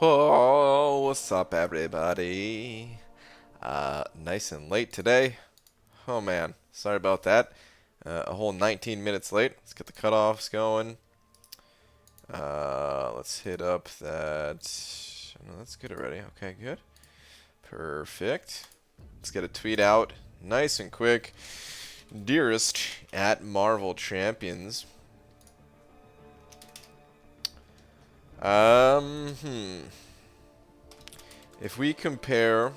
Oh, what's up, everybody? Nice and late today. Oh man, sorry about that. A whole 19 minutes late. Let's get the cutoffs going. Let's hit up that. No, that's good already. Okay, good. Perfect. Let's get a tweet out, nice and quick. Dearest at Marvel Champions. If we compare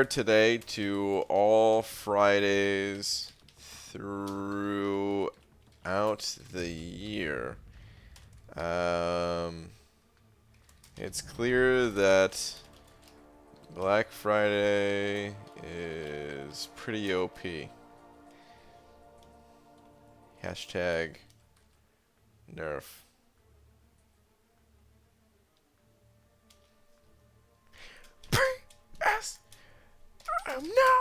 today to all Fridays throughout the year, it's clear that Black Friday is pretty OP. Hashtag nerf. I'm now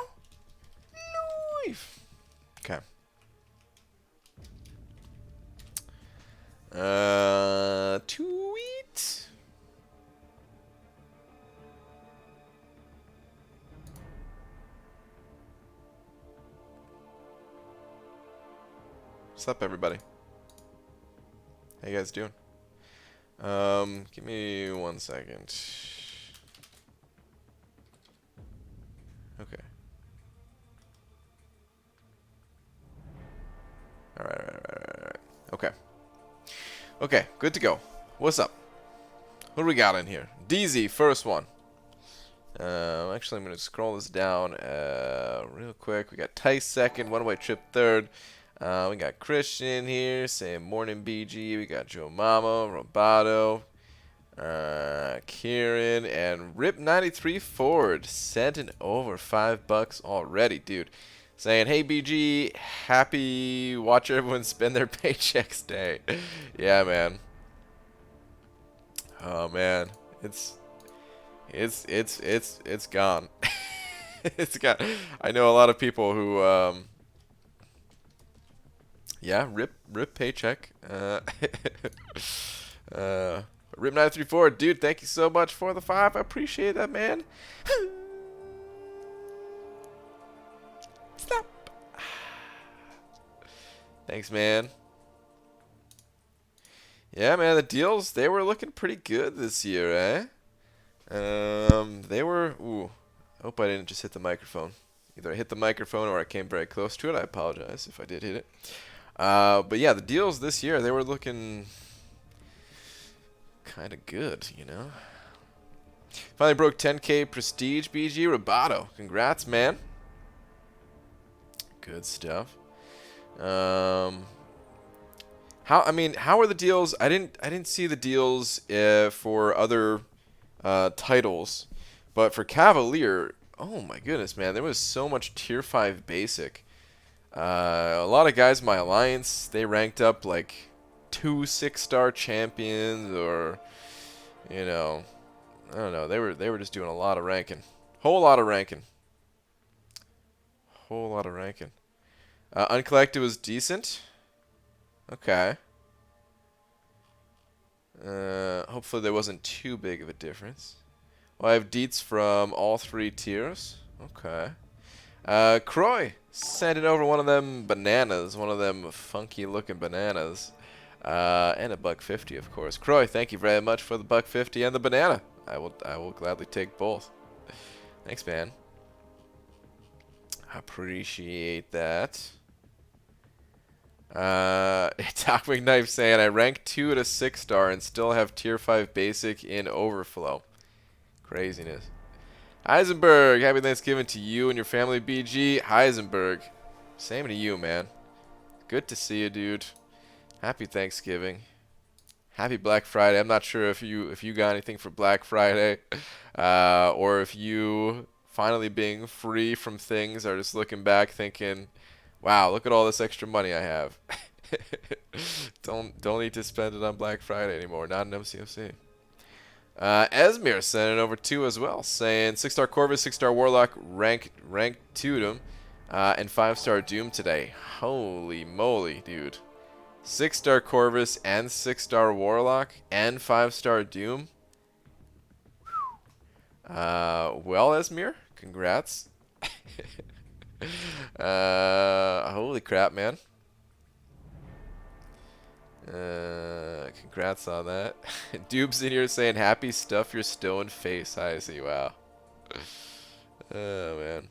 live. Okay. Tweet. What's up, everybody? How you guys doing? Give me 1 second. Okay. Alright. Okay. Okay, good to go. What's up? What do we got in here? DZ, first one. Actually, I'm going to scroll this down real quick. We got Tice second, One Way Trip third. We got Christian here saying morning BG. We got Joe Mama, Roboto, Kieran, and Rip93 Ford sent in over $5 already, dude. Saying, hey BG, happy watch everyone spend their paychecks day. Yeah, man. Oh man, it's gone. It's gone. I know a lot of people who yeah, rip paycheck. Rip934, dude, thank you so much for the 5. I appreciate that, man. Stop. Thanks, man. Yeah, man, the deals, they were looking pretty good this year, eh? They were, ooh, I hope I didn't just hit the microphone. Either I hit the microphone or I came very close to it. I apologize if I did hit it. But yeah, the deals this year, they were looking kind of good, you know? Finally broke 10K Prestige, BG Roboto. Congrats, man. Good stuff. How are the deals? I didn't see the deals for other titles, but for Cavalier, oh my goodness, man, there was so much tier 5 basic. A lot of guys in my alliance, they ranked up like 2 6-star champions, or you know, I don't know. They were just doing a lot of ranking, whole lot of ranking. Uncollected was decent. Okay. Hopefully there wasn't too big of a difference. Well, I have deets from all 3 tiers. Okay. Croy sent it over one of them bananas, one of them funky looking bananas. And a $1.50, of course. Croy, thank you very much for the $1.50 and the banana. I will gladly take both. Thanks, man. Appreciate that. Doc McKnife saying I rank 2 at a 6-star and still have tier 5 basic in overflow. Craziness. Heisenberg, happy Thanksgiving to you and your family, BG. Heisenberg, same to you, man. Good to see you, dude. Happy Thanksgiving. Happy Black Friday. I'm not sure if you got anything for Black Friday, or if you finally being free from things are just looking back thinking, wow, look at all this extra money I have. Don't need to spend it on Black Friday anymore. Not in MCFC. Esmir sent it over 2 as well, saying 6-star Corvus, 6-star Warlock, rank 2 them, and 5-star Doom today. Holy moly, dude. 6-star Corvus and 6-star Warlock and 5-star Doom. Well, Esmir, congrats. Holy crap, man. Congrats on that. Dubes in here saying, happy stuff your stoned face. I see, wow. Oh, man.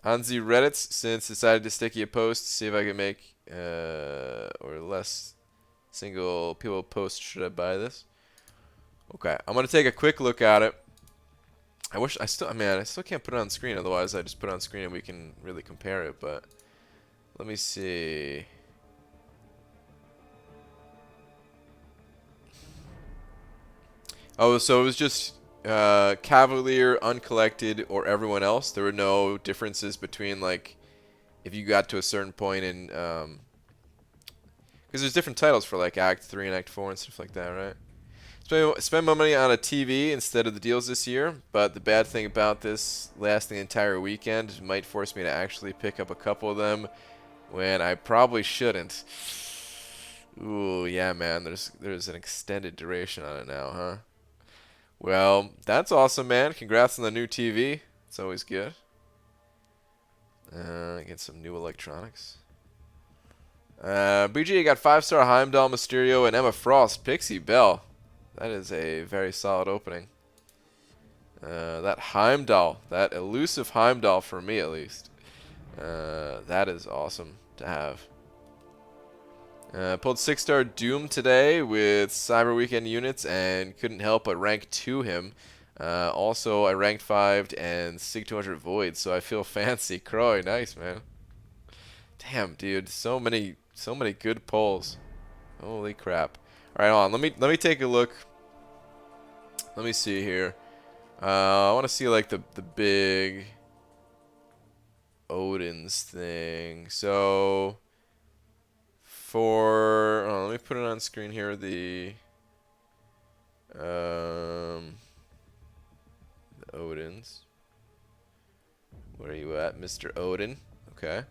On the Reddits, since decided to stick you a post, see if I can make, or less single people post, should I buy this? Okay, I'm going to take a quick look at it. I still can't put it on screen, otherwise I just put it on screen and we can really compare it, but let me see. Oh, so it was just Cavalier, Uncollected, or everyone else. There were no differences between, like, if you got to a certain point in, because there's different titles for, like, Act 3 and Act 4 and stuff like that, right? Spend my money on a TV instead of the deals this year, but the bad thing about this lasting the entire weekend, it might force me to actually pick up a couple of them when I probably shouldn't. Ooh, yeah, man, there's an extended duration on it now, huh? Well, that's awesome, man. Congrats on the new TV. It's always good. Get some new electronics. BG got 5-star Heimdall, Mysterio, and Emma Frost, Pixie Bell. That is a very solid opening. That Heimdall, that elusive Heimdall for me at least. That is awesome to have. Pulled 6-star Doom today with Cyber Weekend units and couldn't help but rank 2 him. Also, I ranked 5'd and Sig 200 Void, so I feel fancy. Croy, nice, man. Damn, dude, so many good pulls. Holy crap. All right, hold on. Let me take a look. Let me see here. I want to see like the big Odin's thing. So for let me put it on screen here. The Odins. Where are you at, Mr. Odin? Okay.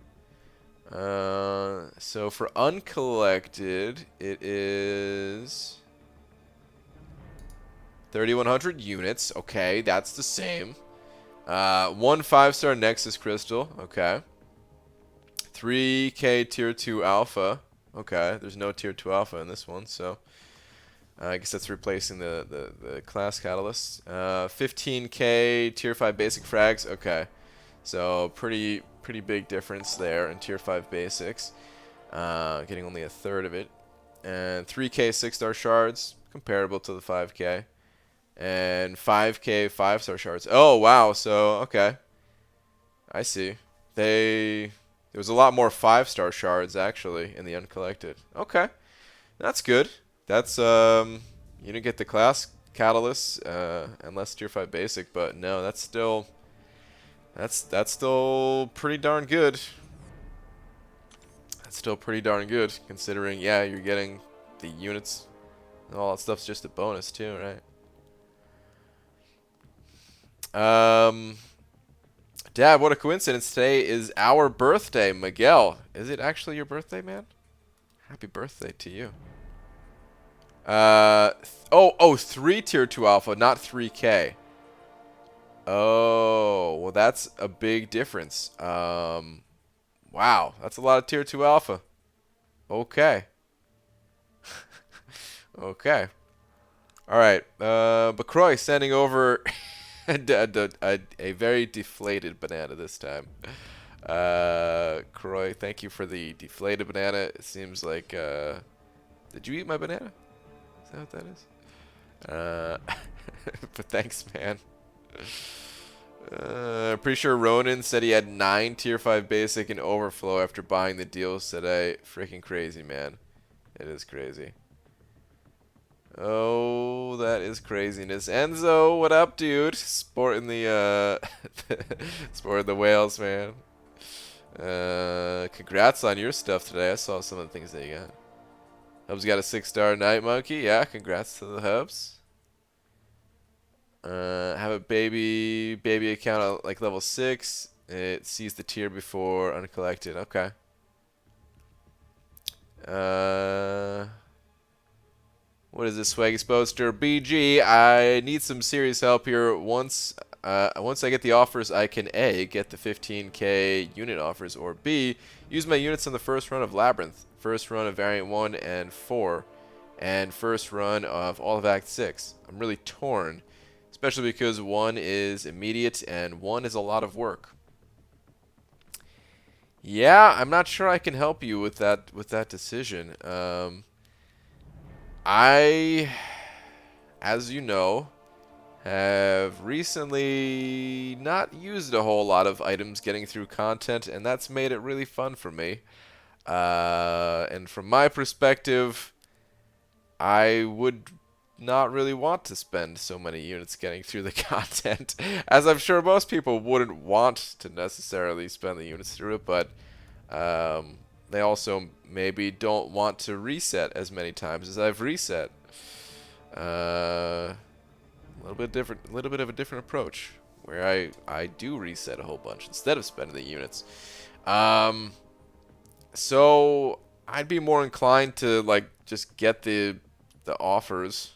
So for uncollected, it is 3,100 units. Okay, that's the same. 1 5-star Nexus Crystal. Okay. 3K Tier 2 Alpha. Okay, there's no Tier 2 Alpha in this one, so I guess that's replacing the class catalyst. 15K Tier 5 Basic Frags. Okay, so pretty big difference there in Tier 5 Basics. Getting only a third of it. And 3K 6-star Shards, comparable to the 5K. And 5K 5-star Shards. Oh, wow, so, okay. I see. There was a lot more 5-star Shards, actually, in the Uncollected. Okay, that's good. That's, you didn't get the class catalyst, unless Tier 5 Basic, but no, that's still... That's still pretty darn good. That's still pretty darn good, considering, yeah, you're getting the units and all that stuff's just a bonus too, right? Dad, what a coincidence! Today is our birthday, Miguel. Is it actually your birthday, man? Happy birthday to you. Oh, 3 Tier 2 Alpha, not 3K. Oh, well, that's a big difference. Wow, that's a lot of Tier 2 Alpha. Okay. Okay. All right. Bacroy sending over a very deflated banana this time. Croy, thank you for the deflated banana. It seems like, did you eat my banana? Is that what that is? But thanks, man. Pretty sure Ronan said he had 9 Tier 5 Basic and Overflow after buying the deals today. Freaking crazy, man. It is crazy. Oh, that is craziness. Enzo, what up, dude? Sporting the, sporting the whales, man. Congrats on your stuff today. I saw some of the things that you got. Hubs got a 6-star Night Monkey. Yeah, congrats to the Hubs. Have a baby account at like level 6. It sees the tier before uncollected. Okay. What is this, Swaggy Sposter? BG, I need some serious help here. Once I get the offers, I can A, get the 15k unit offers, or B, use my units on the first run of Labyrinth, first run of Variant 1 and 4, and first run of all of Act 6. I'm really torn, especially because 1 is immediate and 1 is a lot of work. Yeah, I'm not sure I can help you with that decision. I, as you know, have recently not used a whole lot of items getting through content, and that's made it really fun for me. And from my perspective, I would not really want to spend so many units getting through the content, as I'm sure most people wouldn't want to necessarily spend the units through it, but they also maybe don't want to reset as many times as I've reset. A little bit of a different approach, where I do reset a whole bunch instead of spending the units. So I'd be more inclined to like just get the offers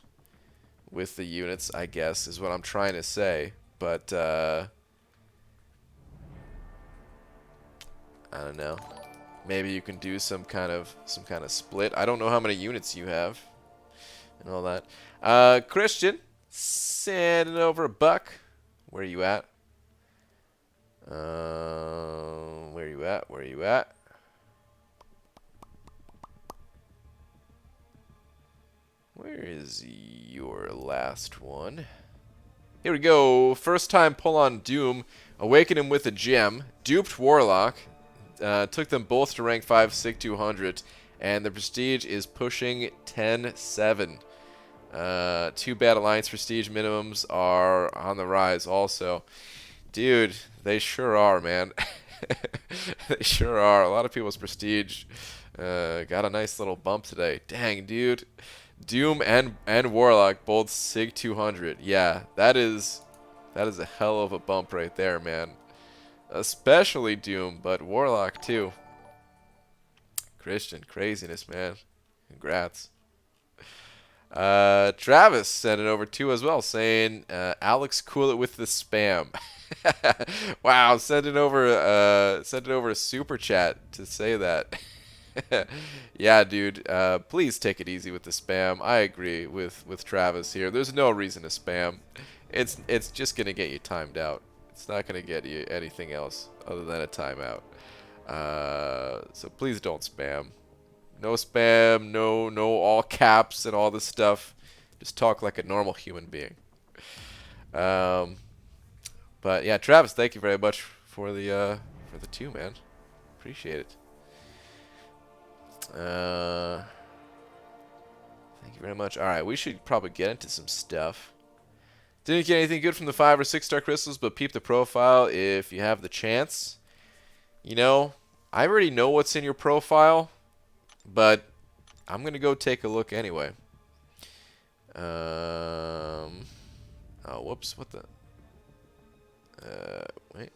with the units, I guess, is what I'm trying to say. But I don't know. Maybe you can do some kind of split. I don't know how many units you have and all that. Christian, sending over a buck. Where are you at? Where are you at? Where are you at? Where is your last one? Here we go. First time pull on Doom. Awaken him with a gem. Duped Warlock. Took them both to rank 5 Sig 200. And the prestige is pushing 10-7. Too bad Alliance prestige minimums are on the rise also. Dude, they sure are, man. They sure are. A lot of people's prestige got a nice little bump today. Dang, dude. Doom and Warlock both Sig 200. Yeah, that is a hell of a bump right there, man. Especially Doom, but Warlock too. Christian, craziness, man. Congrats. Travis sent it over too as well, saying, Alex, cool it with the spam. Wow, send it over a super chat to say that. Yeah, dude. Please take it easy with the spam. I agree with Travis here. There's no reason to spam. It's just gonna get you timed out. It's not gonna get you anything else other than a timeout. So please don't spam. No spam. No all caps and all this stuff. Just talk like a normal human being. But yeah, Travis, thank you very much for the 2, man. Appreciate it. Thank you very much. Alright, we should probably get into some stuff. Didn't get anything good from the 5 or 6 star crystals, but peep the profile if you have the chance. You know, I already know what's in your profile, but I'm going to go take a look anyway. Oh, whoops. What the? Wait.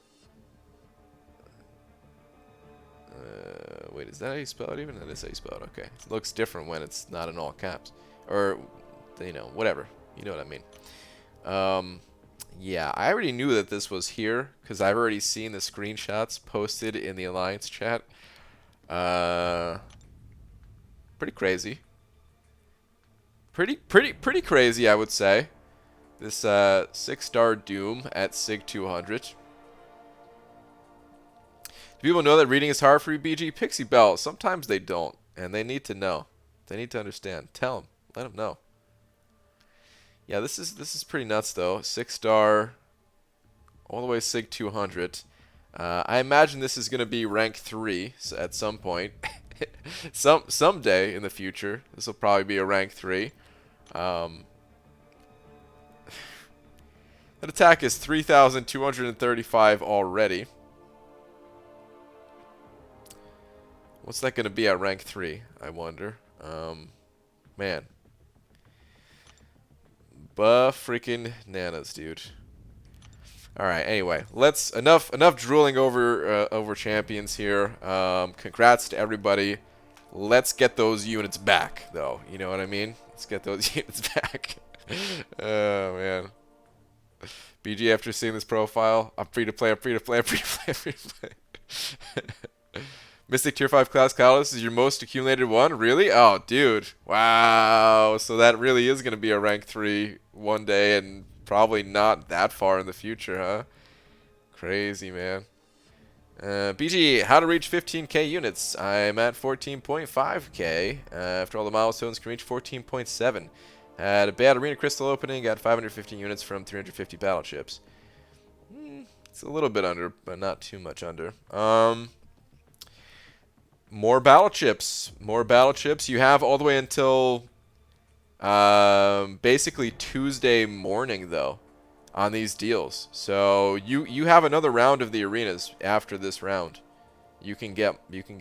Wait, is that how you spell it even? That is how you spell it. Okay. It looks different when it's not in all caps. Or, you know, whatever. You know what I mean. Yeah, I already knew that this was here because I've already seen the screenshots posted in the Alliance chat. Pretty crazy. Pretty crazy, I would say. This 6-star Doom at Sig 200. Do people know that reading is hard for you, BG? Pixie Bell, sometimes they don't, and they need to know. They need to understand. Tell them. Let them know. Yeah, this is pretty nuts, though. 6-star, all the way Sig 200. I imagine this is going to be rank 3 at some point. Someday in the future, this will probably be a rank 3. That attack is 3,235 already. What's that going to be at rank 3, I wonder? Man. Freaking nanas, dude. Alright, anyway. Enough drooling over champions here. Congrats to everybody. Let's get those units back, though. You know what I mean? Let's get those units back. Oh, man. BG, after seeing this profile, I'm free to play, I'm free to play, I'm free to play, I'm free to play. Mystic Tier 5 Class Catalyst is your most accumulated one? Really? Oh, dude. Wow. So that really is going to be a rank 3 one day and probably not that far in the future, huh? Crazy, man. BG, how to reach 15k units. I'm at 14.5k. After all the milestones, can reach 14.7. Had a bad arena crystal opening, got 550 units from 350 battle chips. It's a little bit under, but not too much under. More battle chips. More battle chips. You have all the way until basically Tuesday morning, though, on these deals. So you have another round of the arenas after this round. You can get more. You can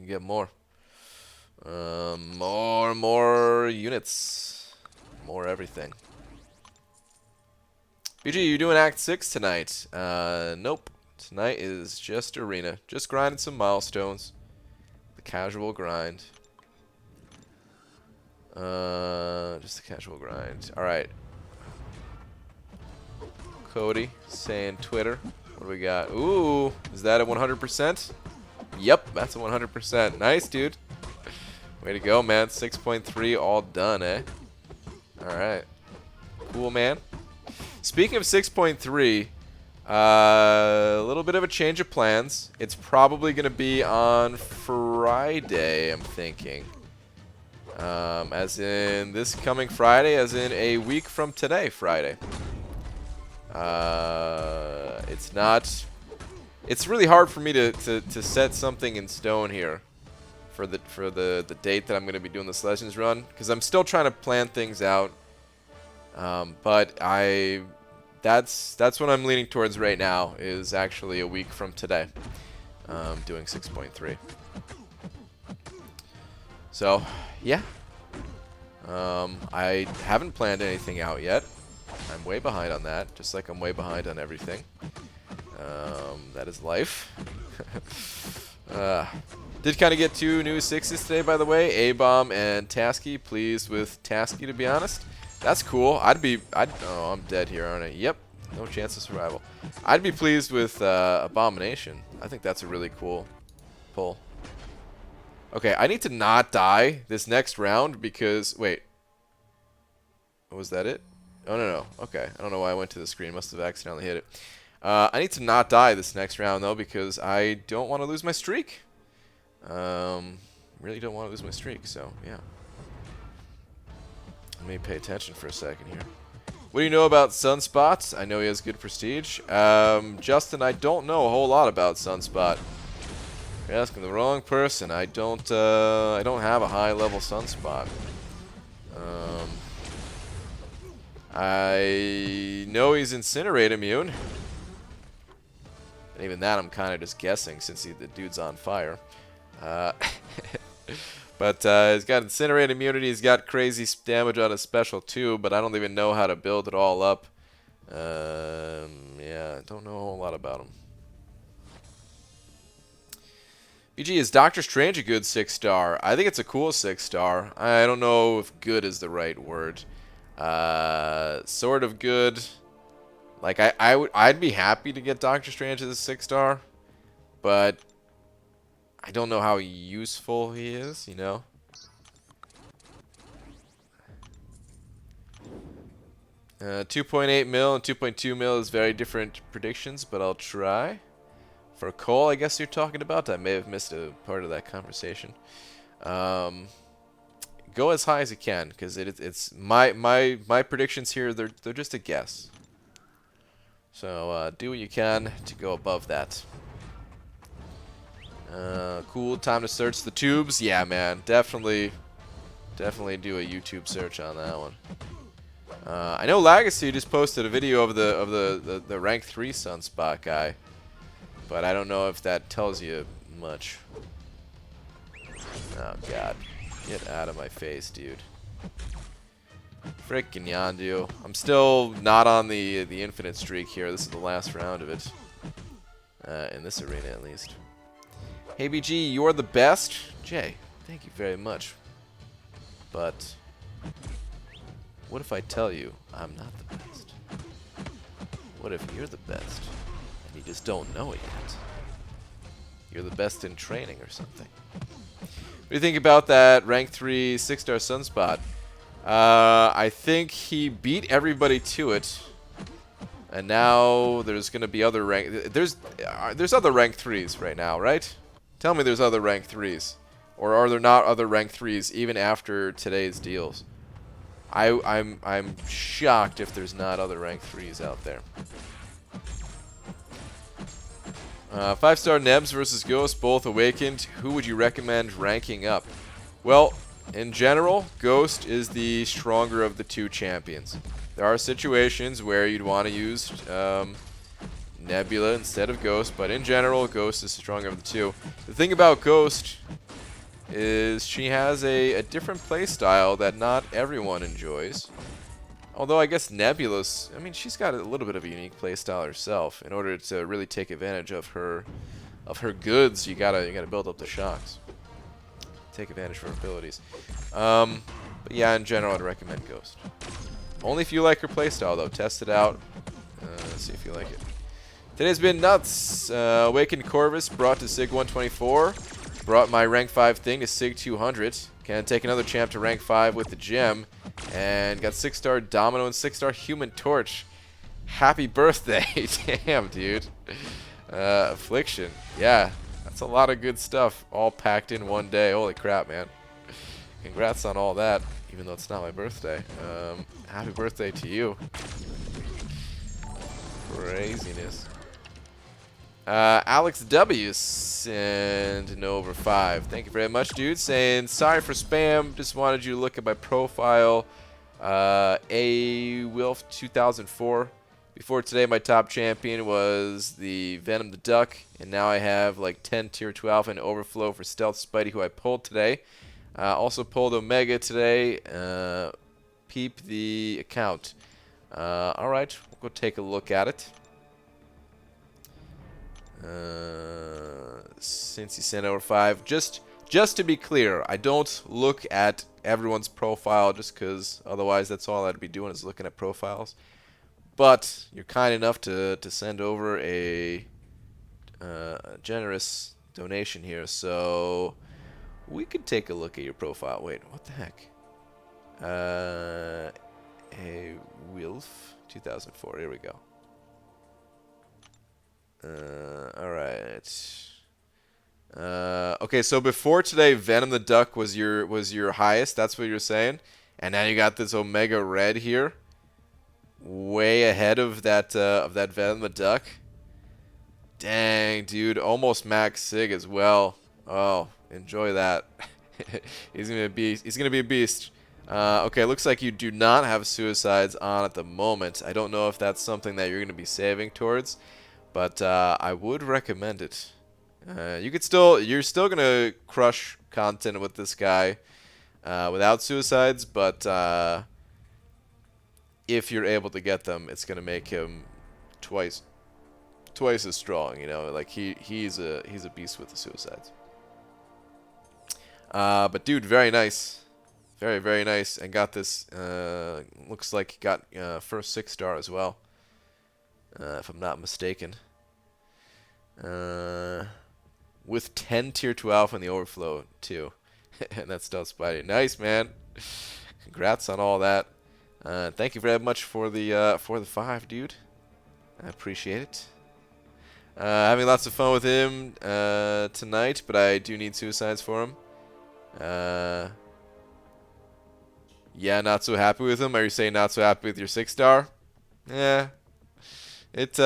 get more. More units. More everything. BG, you doing Act 6 tonight? Nope. Tonight is just arena. Just grinding some milestones. The casual grind. Just a casual grind. Alright. Cody saying Twitter. What do we got? Ooh, is that a 100%? Yep, that's a 100%. Nice, dude. Way to go, man. 6.3 all done, eh? Alright. Cool, man. Speaking of 6.3, a little bit of a change of plans. It's probably going to be on Friday, I'm thinking. As in this coming Friday, as in a week from today, Friday. It's not... It's really hard for me to set something in stone here for the date that I'm going to be doing this Legends run, because I'm still trying to plan things out. But that's what I'm leaning towards right now, is actually a week from today, doing 6.3. So, yeah. I haven't planned anything out yet. I'm way behind on that, just like I'm way behind on everything. That is life. Did kind of get 2 new 6s today, by the way. A-Bomb and Tasky. Pleased with Tasky, to be honest. That's cool. Oh, I'm dead here, aren't I? Yep. No chance of survival. I'd be pleased with Abomination. I think that's a really cool pull. Okay, I need to not die this next round because... Wait. Was that it? Oh, no. Okay. I don't know why I went to the screen. Must have accidentally hit it. I need to not die this next round, though, because I don't want to lose my streak. Really don't want to lose my streak, so, yeah. Let me pay attention for a second here. What do you know about Sunspot? I know he has good prestige. Justin, I don't know a whole lot about Sunspot. You're asking the wrong person. I don't have a high-level Sunspot. I know he's Incinerate immune. And even that I'm kind of just guessing since the dude's on fire. But he's got Incinerate immunity. He's got crazy damage on his special too, but I don't even know how to build it all up. Yeah, I don't know a whole lot about him. BG, is Doctor Strange a good 6-star? I think it's a cool 6-star. I don't know if good is the right word. Sort of good. Like I'd be happy to get Doctor Strange as a 6-star, but I don't know how useful he is, you know. $2.8 mil and 2.2 mil is very different predictions, but I'll try. For Cole, I guess you're talking about. I may have missed a part of that conversation. Go as high as you can, because it's my predictions here. They're just a guess. So do what you can to go above that. Cool. Time to search the tubes. Yeah, man. Definitely do a YouTube search on that one. I know Legacy just posted a video of the rank 3 Sunspot guy, but I don't know if that tells you much. Oh god, get out of my face, dude. Frickin' Yondu. I'm still not on the infinite streak here. This is the last round of it. In this arena, at least. Hey BG, you're the best. Jay, thank you very much. But what if I tell you I'm not the best? What if you're the best and you just don't know it yet? You're the best in training or something. What do you think about that rank 3 6-star Sunspot? I think he beat everybody to it. And now there's going to be other rank... There's other rank 3s right now, right? Tell me there's other rank 3s. Or are there not other rank 3s even after today's deals? I'm shocked if there's not other rank 3s out there. 5-star Nebs versus Ghost, both awakened. Who would you recommend ranking up? Well, in general, Ghost is the stronger of the two champions. There are situations where you'd want to use Nebula instead of Ghost, but in general, Ghost is the stronger of the two. The thing about Ghost is she has a different playstyle that not everyone enjoys. Although I guess Nebula's, I mean, she's got a little bit of a unique playstyle herself. In order to really take advantage of her goods, you gotta build up the shocks. Take advantage of her abilities. But yeah, in general, I'd recommend Ghost. Only if you like her playstyle, though. Test it out. Let's see if you like it. Today's been nuts. Awakened Corvus brought to Sig 124. Brought my rank 5 thing to Sig 200. Can take another champ to rank 5 with the gem. And got 6-star Domino and 6-star Human Torch. Happy birthday. Damn, dude. Affliction. Yeah, that's a lot of good stuff all packed in one day. Holy crap, man. Congrats on all that, even though it's not my birthday. Happy birthday to you. Craziness. Alex W. and no over 5. Thank you very much, dude. Saying sorry for spam. Just wanted you to look at my profile. A Wilf 2004. Before today, my top champion was the Venom the Duck, and now I have like 10 tier 12 and overflow for Stealth Spidey, who I pulled today. Also pulled Omega today. Peep the account. All right, we'll go take a look at it. Since you sent over 5, just to be clear, I don't look at everyone's profile just because otherwise that's all I'd be doing is looking at profiles. But you're kind enough to send over a generous donation here, so we could take a look at your profile. Wait, what the heck? A Wilf 2004. Here we go. Alright. Okay, so before today, Venom the Duck was your highest. That's what you're saying, and now you got this Omega Red here, way ahead of that Venom the Duck. Dang, dude, almost max Sig as well. Oh, enjoy that. He's gonna be a beast. Okay, looks like you do not have suicides on at the moment. I don't know if that's something that you're gonna be saving towards. But I would recommend it. You're still gonna crush content with this guy without suicides, but if you're able to get them, it's gonna make him twice as strong. You know, like he's a beast with the suicides. But dude, very nice, very nice, and got this. Looks like he got first 6-star as well. If I'm not mistaken. With 10 tier 12 in the overflow too. And that's Stealth Spidey. Nice, man. Congrats on all that. Thank you very much for the 5, dude. I appreciate it. Having lots of fun with him tonight, but I do need suicides for him. Yeah, not so happy with him. Are you saying not so happy with your 6-star? Yeah. That's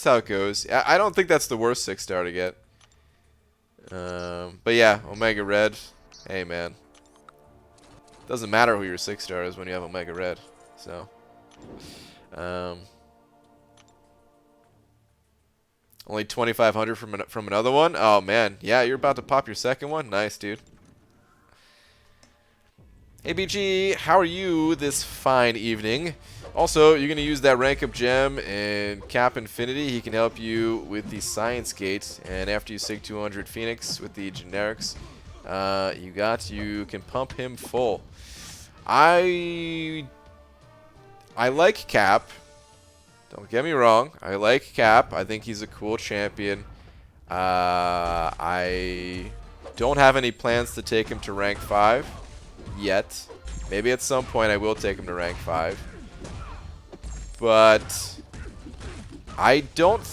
how it goes. I don't think that's the worst 6-star to get. But yeah, Omega Red. Hey, man. Doesn't matter who your 6-star is when you have Omega Red. So, only 2,500 from another one. Oh man, yeah, you're about to pop your second one. Nice, dude. Hey BG, how are you this fine evening? Also, you're going to use that rank up gem in Cap Infinity. He can help you with the Science Gate. And after you sig 200 Phoenix with the generics, you can pump him full. I like Cap. Don't get me wrong. I like Cap. I think he's a cool champion. I don't have any plans to take him to rank 5 yet. Maybe at some point I will take him to rank 5. But I don't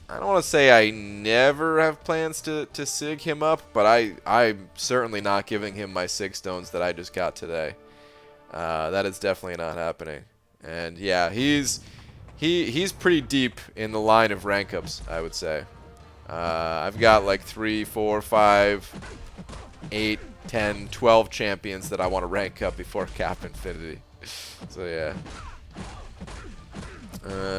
want to say I never have plans to sig him up, but I'm certainly not giving him my 6 stones that I just got today. That is definitely not happening. And yeah, he's pretty deep in the line of rank ups, I would say. I've got like 3, 4, 5, 8, 10, 12 champions that I want to rank up before Cap Infinity. So yeah.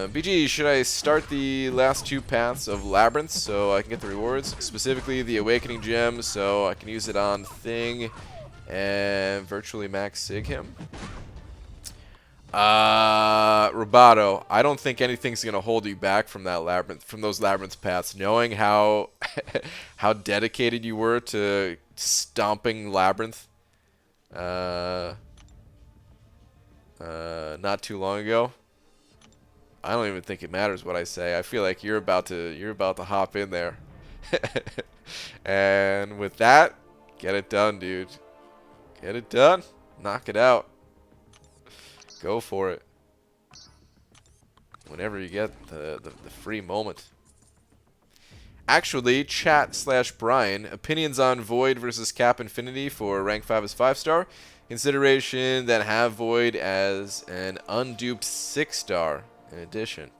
BG, should I start the last 2 paths of Labyrinth so I can get the rewards? Specifically the Awakening Gem so I can use it on Thing and virtually max sig him? Roboto, I don't think anything's gonna hold you back from that those labyrinth paths. Knowing how how dedicated you were to stomping labyrinth, not too long ago. I don't even think it matters what I say. I feel like you're about to hop in there, and with that, get it done, dude. Get it done. Knock it out. Go for it. Whenever you get the free moment. Actually, chat/Brian, opinions on Void versus Cap Infinity for rank 5 as 5-star. Consideration that have Void as an unduped 6-star in addition.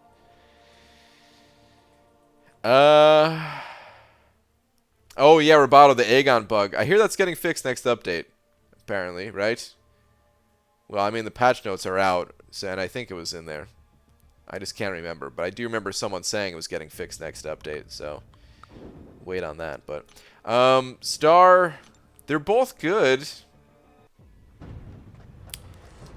Oh yeah, Roboto, the Aegon bug. I hear that's getting fixed next update. Apparently, right? Well, I mean, the patch notes are out, so, and I think it was in there. I just can't remember, but I do remember someone saying it was getting fixed next update, so wait on that. But Star, they're both good.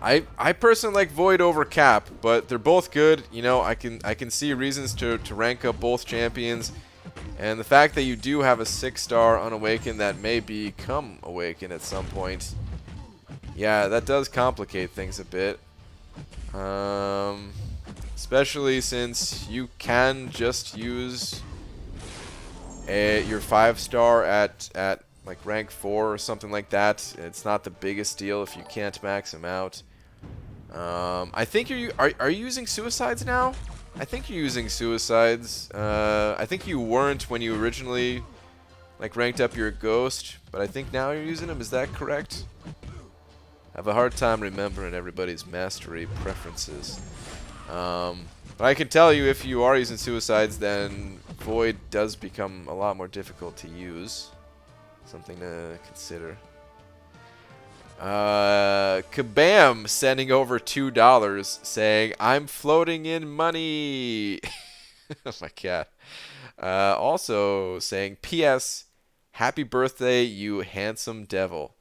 I personally like Void over Cap, but they're both good. You know, I can see reasons to rank up both champions, and the fact that you do have a 6-star Unawakened that may become Awakened at some point. Yeah, that does complicate things a bit. Especially since you can just use your 5-star at like rank 4 or something like that. It's not the biggest deal if you can't max him out. I think are you using suicides now? I think you're using suicides. I think you weren't when you originally like ranked up your ghost, but I think now you're using them. Is that correct? I have a hard time remembering everybody's mastery preferences. But I can tell you if you are using suicides, then Void does become a lot more difficult to use. Something to consider. Kabam sending over $2 saying, I'm floating in money. Oh my god. Also saying, P.S. Happy birthday, you handsome devil.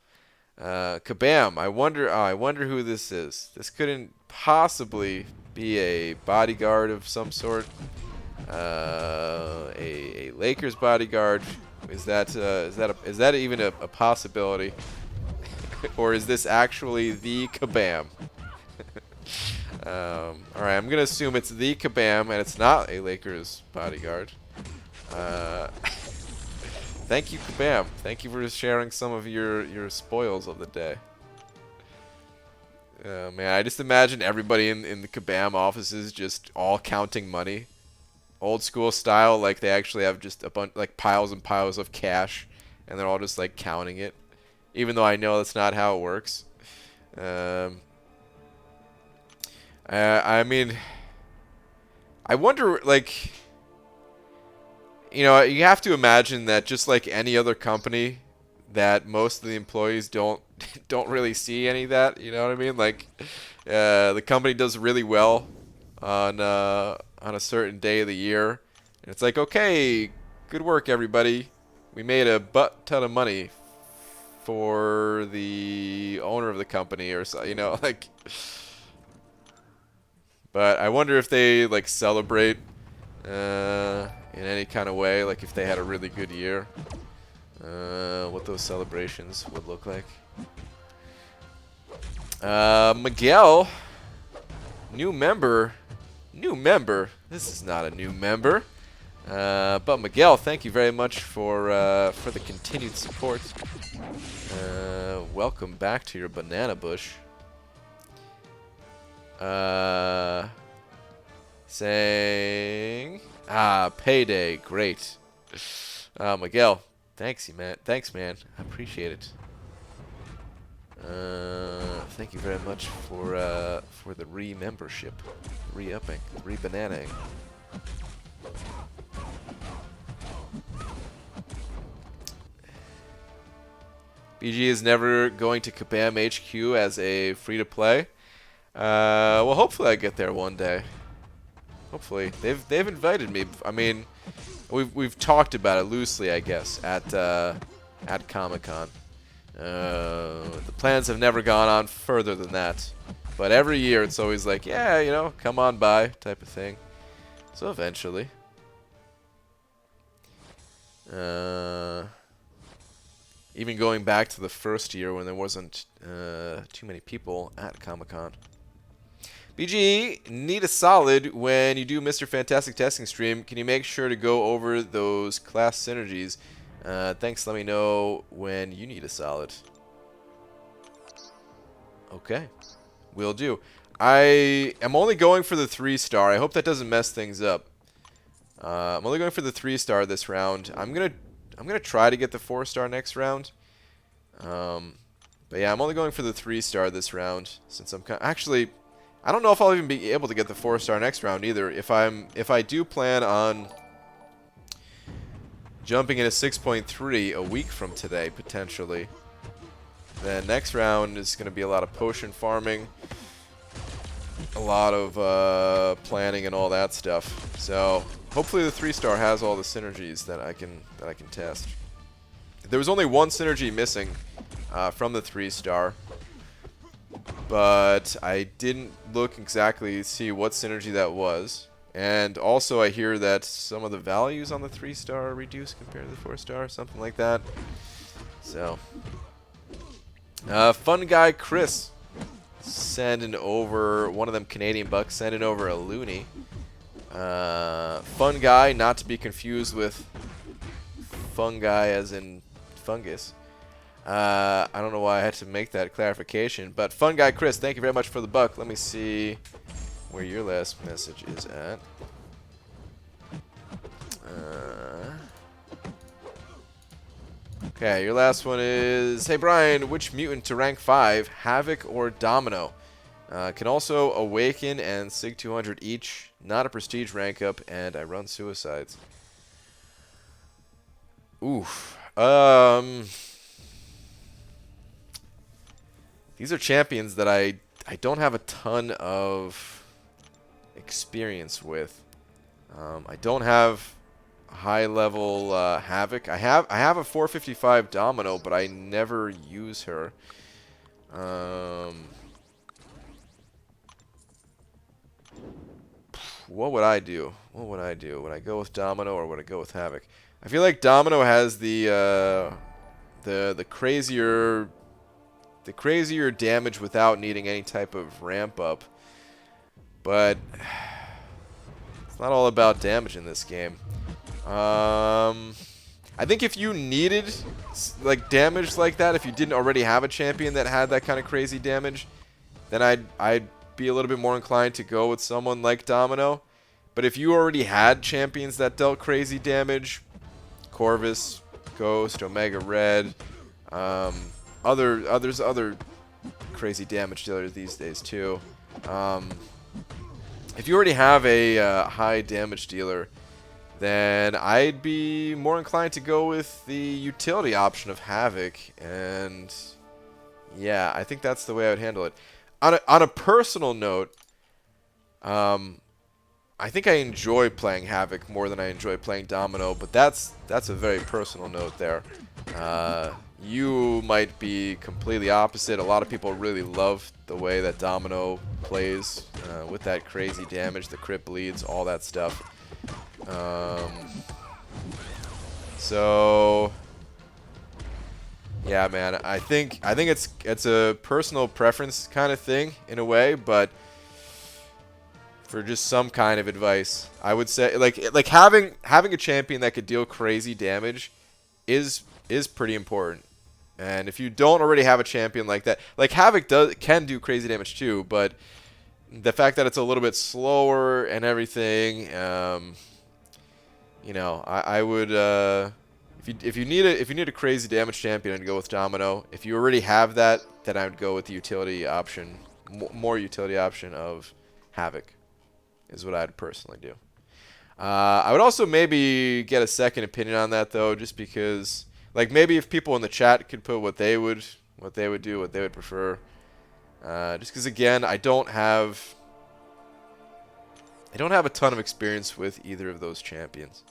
Kabam, I wonder who this is. This couldn't possibly be a bodyguard of some sort. A Lakers bodyguard. Is that even a possibility? Or is this actually the Kabam? Alright, I'm gonna assume it's the Kabam and it's not a Lakers bodyguard. Thank you, Kabam. Thank you for sharing some of your spoils of the day. Man, I just imagine everybody in the Kabam offices just all counting money. Old school style, like they actually have just a bunch, like piles and piles of cash, and they're all just like counting it. Even though I know that's not how it works. I mean, I wonder, like, you know, you have to imagine that just like any other company, that most of the employees don't really see any of that. You know what I mean? Like, the company does really well on a certain day of the year, and it's like, okay, good work, everybody. We made a butt ton of money for the owner of the company or so, you know, like. But I wonder if they like celebrate in any kind of way, like if they had a really good year, what those celebrations would look like. Miguel, new member. This is not a new member. But Miguel, thank you very much for the continued support. Welcome back to your banana bush. Saying payday, great. Miguel, thanks, man. Thanks, man. I appreciate it. Thank you very much for the re-membership, re-upping, re-bananaing. BG is never going to Kabam HQ as a free-to-play. Well, hopefully I get there one day. Hopefully they've invited me. I mean, we've talked about it loosely, I guess, at Comic-Con. The plans have never gone on further than that. But every year it's always like, yeah, you know, come on by type of thing. So eventually. Even going back to the first year when there wasn't too many people at Comic-Con. BG, need a solid when you do Mr. Fantastic testing stream. Can you make sure to go over those class synergies? Thanks, let me know when you need a solid. Okay, will do. I am only going for the 3-star. I hope that doesn't mess things up. I'm only going for the 3-star this round. I'm gonna try to get the 4-star next round. But yeah, I'm only going for the 3-star this round since I'm actually. I don't know if I'll even be able to get the 4-star next round either. If I do plan on jumping into 6.3 a week from today potentially, then next round is going to be a lot of potion farming, a lot of planning and all that stuff. So hopefully the 3-star has all the synergies that I can test. There was only one synergy missing from the 3-star. But I didn't look exactly to see what synergy that was. And also I hear that some of the values on the 3-star are reduced compared to the 4-star, something like that. So, fun guy Chris sending over, one of them Canadian bucks, sending over a loony. Fun guy, not to be confused with fungi as in fungus. I don't know why I had to make that clarification, but fun guy Chris, thank you very much for the buck. Let me see where your last message is at. Okay, your last one is, hey Brian, which mutant to rank 5, Havoc or Domino? Can also Awaken and Sig 200 each, not a prestige rank up, and I run suicides. Oof. These are champions that I don't have a ton of experience with. I don't have high level Havoc. I have a 455 Domino, but I never use her. What would I do? What would I do? Would I go with Domino or would I go with Havoc? I feel like Domino has the crazier damage without needing any type of ramp up. But it's not all about damage in this game. I think if you needed like damage like that, if you didn't already have a champion that had that kind of crazy damage, then I'd be a little bit more inclined to go with someone like Domino. But if you already had champions that dealt crazy damage, Corvus, Ghost, Omega Red, other crazy damage dealers these days too. If you already have a high damage dealer, then I'd be more inclined to go with the utility option of Havoc, and yeah, I think that's the way I would handle it. On a personal note, I think I enjoy playing Havoc more than I enjoy playing Domino, but that's a very personal note there. You might be completely opposite. A lot of people really love the way that Domino plays with that crazy damage, the crit bleeds, all that stuff. So yeah, man, I think it's a personal preference kind of thing in a way, but for just some kind of advice, I would say like having a champion that could deal crazy damage is pretty important. And if you don't already have a champion like that, like Havoc can do crazy damage too, but the fact that it's a little bit slower and everything, you know, I would if you need a crazy damage champion, I'd go with Domino. If you already have that, then I would go with the utility option, more utility option of Havoc, is what I'd personally do. I would also maybe get a second opinion on that though, just because, like, maybe if people in the chat could put what they would do, what they would prefer. Just because, again, I don't have a ton of experience with either of those champions.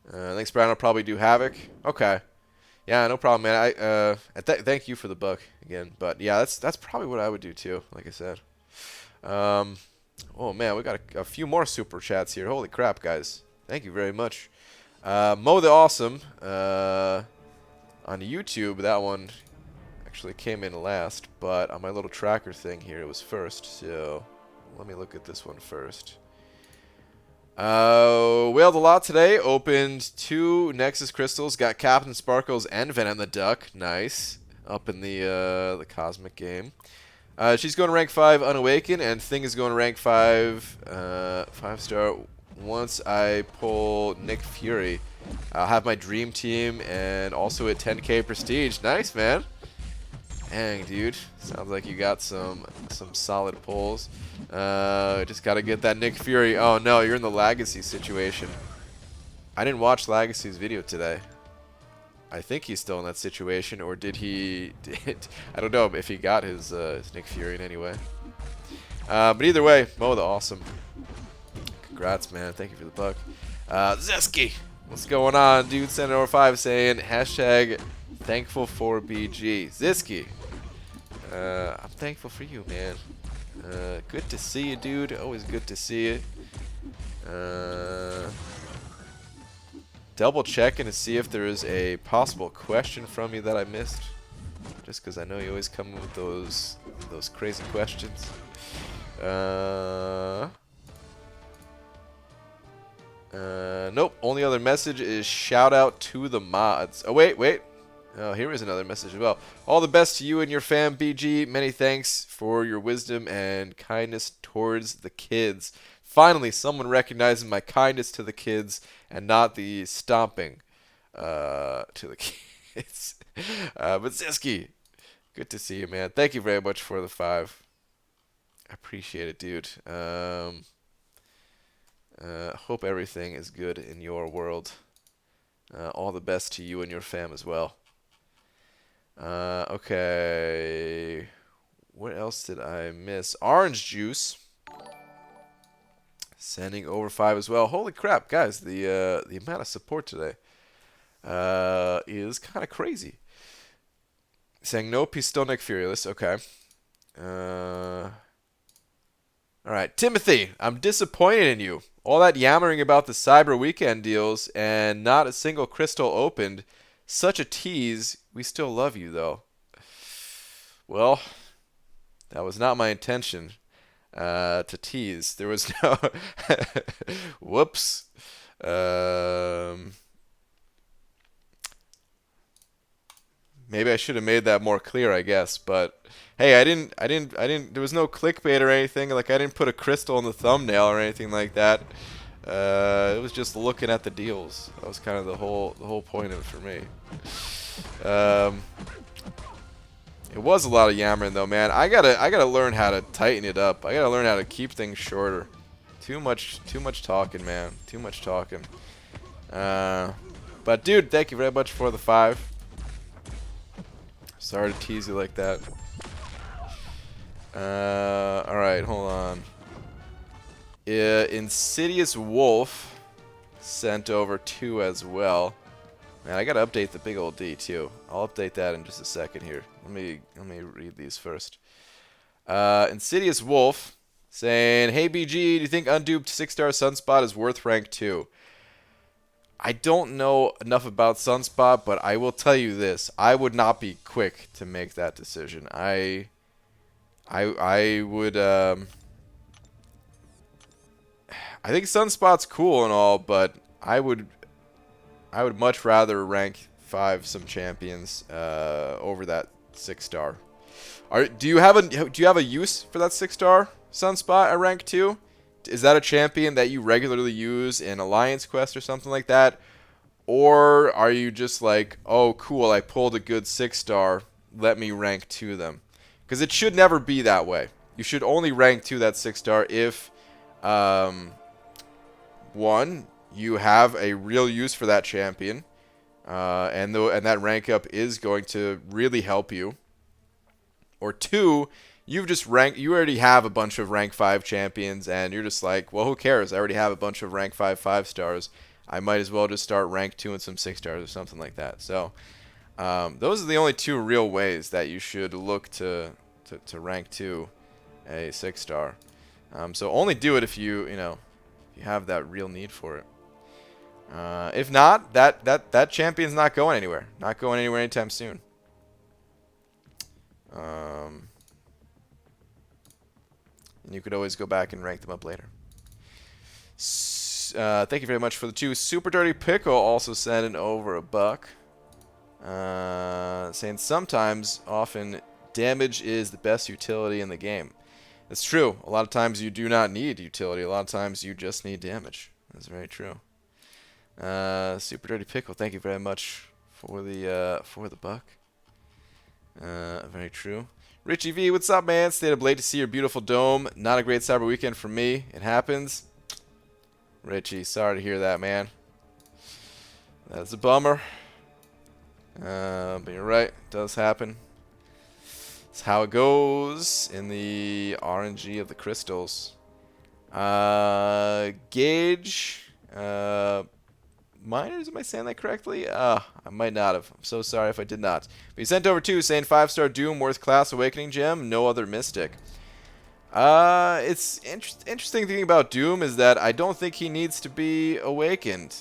Thanks, Brian. I'll probably do Havoc. Okay. Yeah, no problem, man. Thank you for the buck again. But yeah, that's probably what I would do too. Like I said. Oh man, we got a few more super chats here. Holy crap, guys! Thank you very much. Mo the Awesome on YouTube. That one actually came in last, but on my little tracker thing here, it was first. So let me look at this one first. Whaled a lot today. Opened 2 Nexus crystals. Got Captain Sparkles and Venom the Duck. Nice. Up in the Cosmic game. She's going to rank 5 Unawaken, and Thing is going to rank 5 5-star. Once I pull Nick Fury, I'll have my dream team and also at 10k prestige. Nice, man. Dang, dude. Sounds like you got some solid pulls. Just gotta get that Nick Fury. Oh no, you're in the Legacy situation. I didn't watch Legacy's video today. I think he's still in that situation, or did he? I don't know if he got his Nick Fury in any way. But either way, Mo the Awesome. Congrats, man. Thank you for the buck. Zeski, what's going on, dude? Senator 5 saying hashtag thankful for BG. Ziski, I'm thankful for you, man. Good to see you, dude. Always good to see you. Double checking to see if there is a possible question from you that I missed. Just because I know you always come with those crazy questions. Nope. Only other message is shout out to the mods. Oh wait. Oh, here is another message as well. All the best to you and your fam, BG. Many thanks for your wisdom and kindness towards the kids. Finally, someone recognizing my kindness to the kids and not the stomping to the kids. But Ziski, good to see you, man. Thank you very much for the 5. I appreciate it, dude. Hope everything is good in your world. All the best to you and your fam as well. Okay. What else did I miss? Orange Juice. Sending over 5 as well. Holy crap, guys! The amount of support today is kind of crazy. Saying no, he's still Nick Furious. Okay. All right, Timothy. I'm disappointed in you. All that yammering about the Cyber Weekend deals and not a single crystal opened. Such a tease. We still love you though. Well, that was not my intention. To tease. There was no... Whoops. Maybe I should have made that more clear, I guess. But hey, I didn't. There was no clickbait or anything. Like, I didn't put a crystal in the thumbnail or anything like that. It was just looking at the deals. That was kind of the whole point of it for me. It was a lot of yammering though, man. I gotta learn how to tighten it up. I gotta learn how to keep things shorter. Too much talking, man. Too much talking. But dude, thank you very much for the 5. Sorry to tease you like that. All right, hold on. Insidious Wolf sent over 2 as well. Man, I gotta update the big old D too. I'll update that in just a second here. Let me read these first. Insidious Wolf saying, "Hey BG, do you think unduped 6-star Sunspot is worth rank 2?" I don't know enough about Sunspot, but I will tell you this: I would not be quick to make that decision. I would. I think Sunspot's cool and all, but I would much rather rank 5 some champions over that 6-star. Do you have a use for that 6-star Sunspot at rank 2? Is that a champion that you regularly use in Alliance Quest or something like that? Or are you just like, oh cool, I pulled a good 6-star, let me rank 2 them? Because it should never be that way. You should only rank 2 that 6-star if, one, you have a real use for that champion, and that rank up is going to really help you. Or 2, you already have a bunch of rank 5 champions, and you're just like, well, who cares? I already have a bunch of rank 5 5-stars. I might as well just start rank 2 and some 6-stars or something like that. So those are the only 2 real ways that you should look to rank 2 a 6-star. So only do it if you have that real need for it. If not, that champion's not going anywhere. Not going anywhere anytime soon. And you could always go back and rank them up later. Thank you very much for the 2. Super Dirty Pickle also sending over $1. Saying often, damage is the best utility in the game. It's true. A lot of times you do not need utility. A lot of times you just need damage. That's very true. Super Dirty Pickle, thank you very much for the $1. Very true. Richie V, what's up, man? Stayed up late to see your beautiful dome. Not a great Cyber weekend for me. It happens. Richie, sorry to hear that, man. That's a bummer. But you're right. It does happen. It's how it goes in the RNG of the crystals. Gauge. Miners, am I saying that correctly? I might not have. I'm so sorry if I did not. But he sent over 2 saying 5-star Doom, worth class Awakening Gem, no other Mystic. It's interesting thing about Doom is that I don't think he needs to be awakened.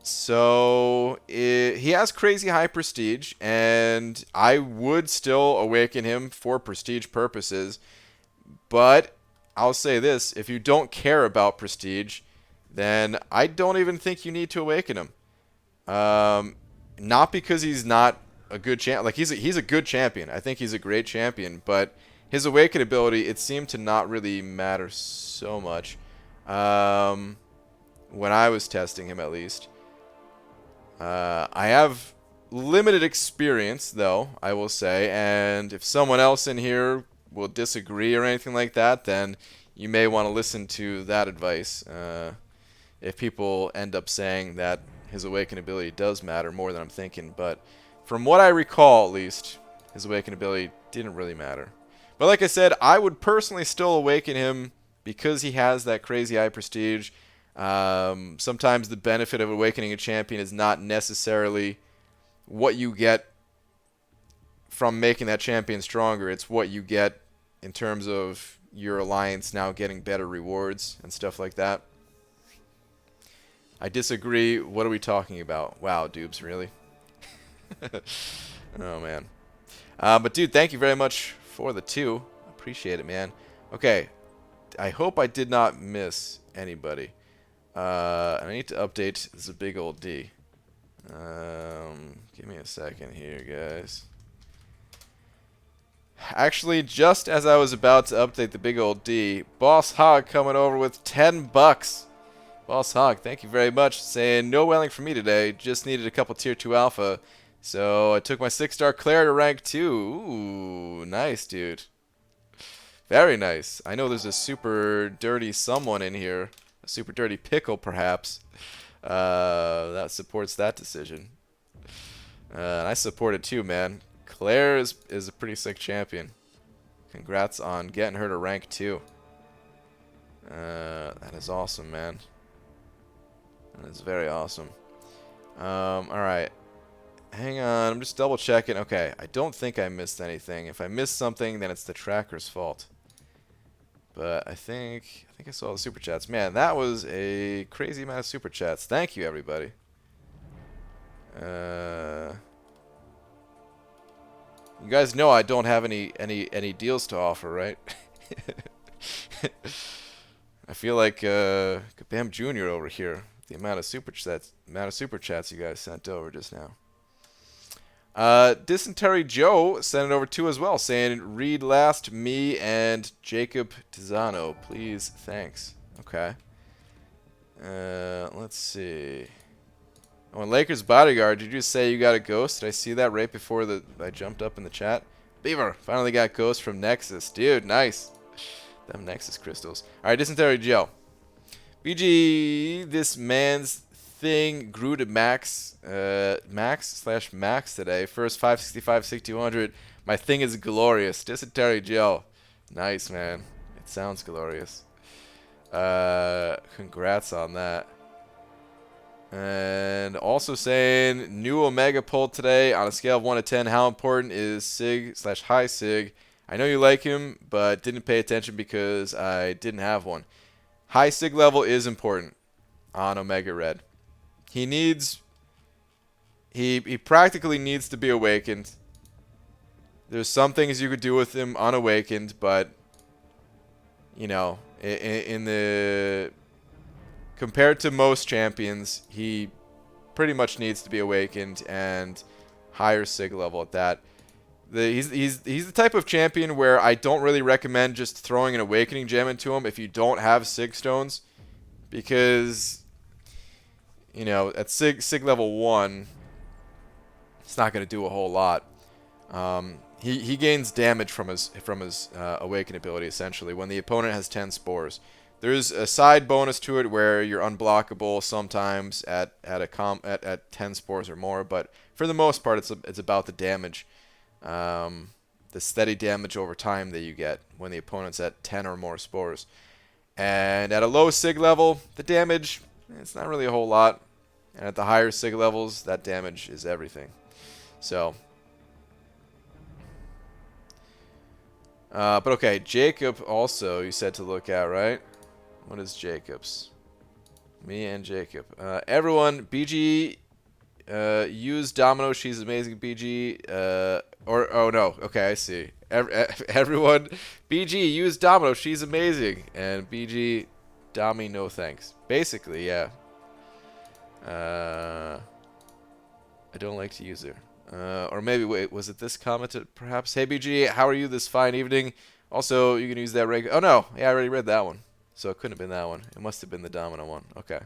So he has crazy high prestige, and I would still awaken him for prestige purposes. But I'll say this: if you don't care about prestige, then I don't even think you need to awaken him. Not because he's not a good champ. Like he's a good champion. I think he's a great champion, but his Awaken ability, it seemed to not really matter so much. When I was testing him, at least. I have limited experience, though, I will say, and if someone else in here will disagree or anything like that, then you may want to listen to that advice. If people end up saying that his Awaken ability does matter more than I'm thinking, but from what I recall, at least, his Awaken ability didn't really matter. But like I said, I would personally still awaken him because he has that crazy high prestige. Sometimes the benefit of awakening a champion is not necessarily what you get from making that champion stronger. It's what you get in terms of your alliance now getting better rewards and stuff like that. I disagree. What are we talking about? Wow, Dubes, really? Oh, man. But, dude, thank you very much for the 2. Appreciate it, man. Okay. I hope I did not miss anybody. I need to update this big old D. Give me a second here, guys. Actually, just as I was about to update the big old D, Boss Hog coming over with $10. Boss Hog, thank you very much. Saying no welling for me today. Just needed a couple tier 2 alpha. So I took my 6-star Claire to rank 2. Ooh, nice, dude. Very nice. I know there's a super dirty someone in here. A super dirty pickle, perhaps. That supports that decision. And I support it too, man. Claire is a pretty sick champion. Congrats on getting her to rank 2. That is awesome, man. That's very awesome. Alright. Hang on, I'm just double checking. Okay, I don't think I missed anything. If I missed something, then it's the tracker's fault. But I think I saw the super chats. Man, that was a crazy amount of super chats. Thank you, everybody. You guys know I don't have any deals to offer, right? I feel like Kabam Jr. over here. The amount of super chats you guys sent over just now. Dysentery Joe sent it over too as well, saying read last me and Jacob Tizano, please, thanks. Okay. Let's see. Oh, and Lakers Bodyguard, did you just say you got a ghost? Did I see that right before I jumped up in the chat? Beaver, finally got ghost from Nexus. Dude, nice. Them Nexus crystals. Alright, Dysentery Joe. BG, this man's thing grew to max max today. First 565, 6200. My thing is glorious. Dysentery Joe. Nice, man. It sounds glorious. Congrats on that. And also saying new Omega pulled today on a scale of 1 to 10. How important is Sig/High Sig? I know you like him, but didn't pay attention because I didn't have one. High Sig level is important on Omega Red. He practically needs to be awakened. There's some things you could do with him unawakened, but you know, in the compared to most champions, he pretty much needs to be awakened and higher Sig level at that. He's the type of champion where I don't really recommend just throwing an awakening gem into him if you don't have Sig stones, because you know at Sig level 1, it's not going to do a whole lot. He gains damage from his Awaken ability essentially when the opponent has 10 spores. There's a side bonus to it where you're unblockable sometimes at 10 spores or more, but for the most part it's about the damage. The steady damage over time that you get when the opponent's at 10 or more spores. And at a low Sig level, the damage, it's not really a whole lot. And at the higher Sig levels, that damage is everything. So, but okay, Jacob also you said to look at, right? What is Jacob's? Me and Jacob. Everyone, BG, use Domino. She's amazing, BG. Oh no, okay, I see. Everyone, BG, use Domino. She's amazing. And BG, Domi, no thanks. Basically, yeah. I don't like to use her. Or maybe, wait, was it this commented perhaps? Hey BG, how are you this fine evening? Also, you can use that regular. Oh no, yeah, I already read that one. So it couldn't have been that one. It must have been the Domino one. Okay.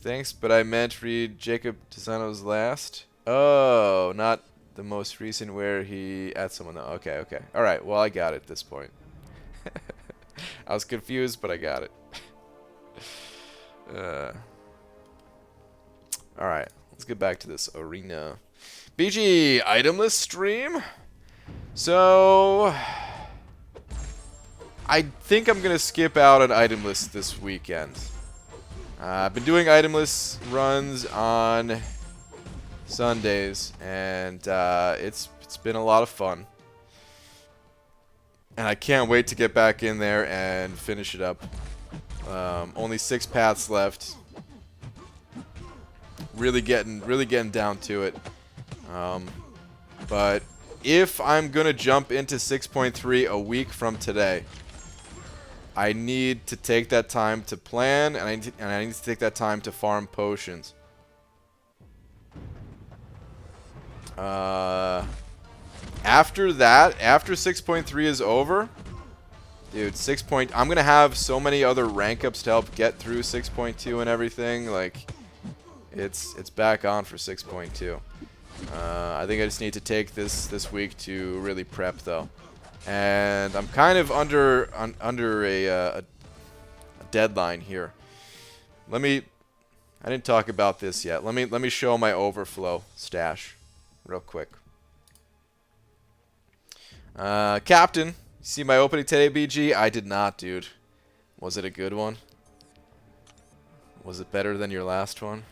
Thanks, but I meant read Jacob Tizano's last. Oh, not the most recent where he at someone. Okay, okay. All right. Well, I got it at this point. I was confused, but I got it. All right. Let's get back to this arena. BG itemless stream. So I think I'm gonna skip out on itemless this weekend. I've been doing itemless runs on Sundays, and it's been a lot of fun. And I can't wait to get back in there and finish it up. Only 6 paths left. Really getting down to it. But if I'm gonna jump into 6.3 a week from today, I need to take that time to plan, and I need to take that time to farm potions. After that, after 6.3 is over, dude, I'm gonna have so many other rank ups to help get through 6.2 and everything. Like, it's back on for 6.2. I think I just need to take this week to really prep though, and I'm kind of under a deadline here. I didn't talk about this yet. Let me show my overflow stash real quick. Captain, See my opening today, BG? I did not, dude. Was it a good one? Was it better than your last one?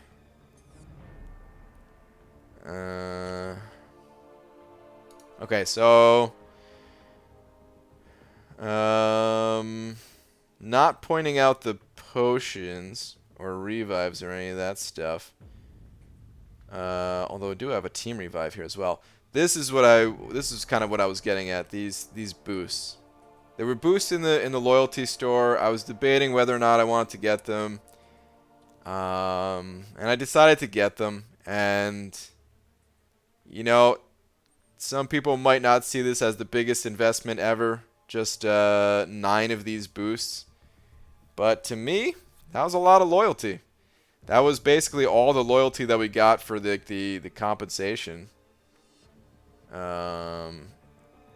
Okay, so not pointing out the potions or revives or any of that stuff. Although I do have a team revive here as well. This is kind of what I was getting at. These boosts. There were boosts in the loyalty store. I was debating whether or not I wanted to get them. And I decided to get them. And you know, some people might not see this as the biggest investment ever. Just 9 of these boosts. But to me, that was a lot of loyalty. That was basically all the loyalty that we got for the compensation. And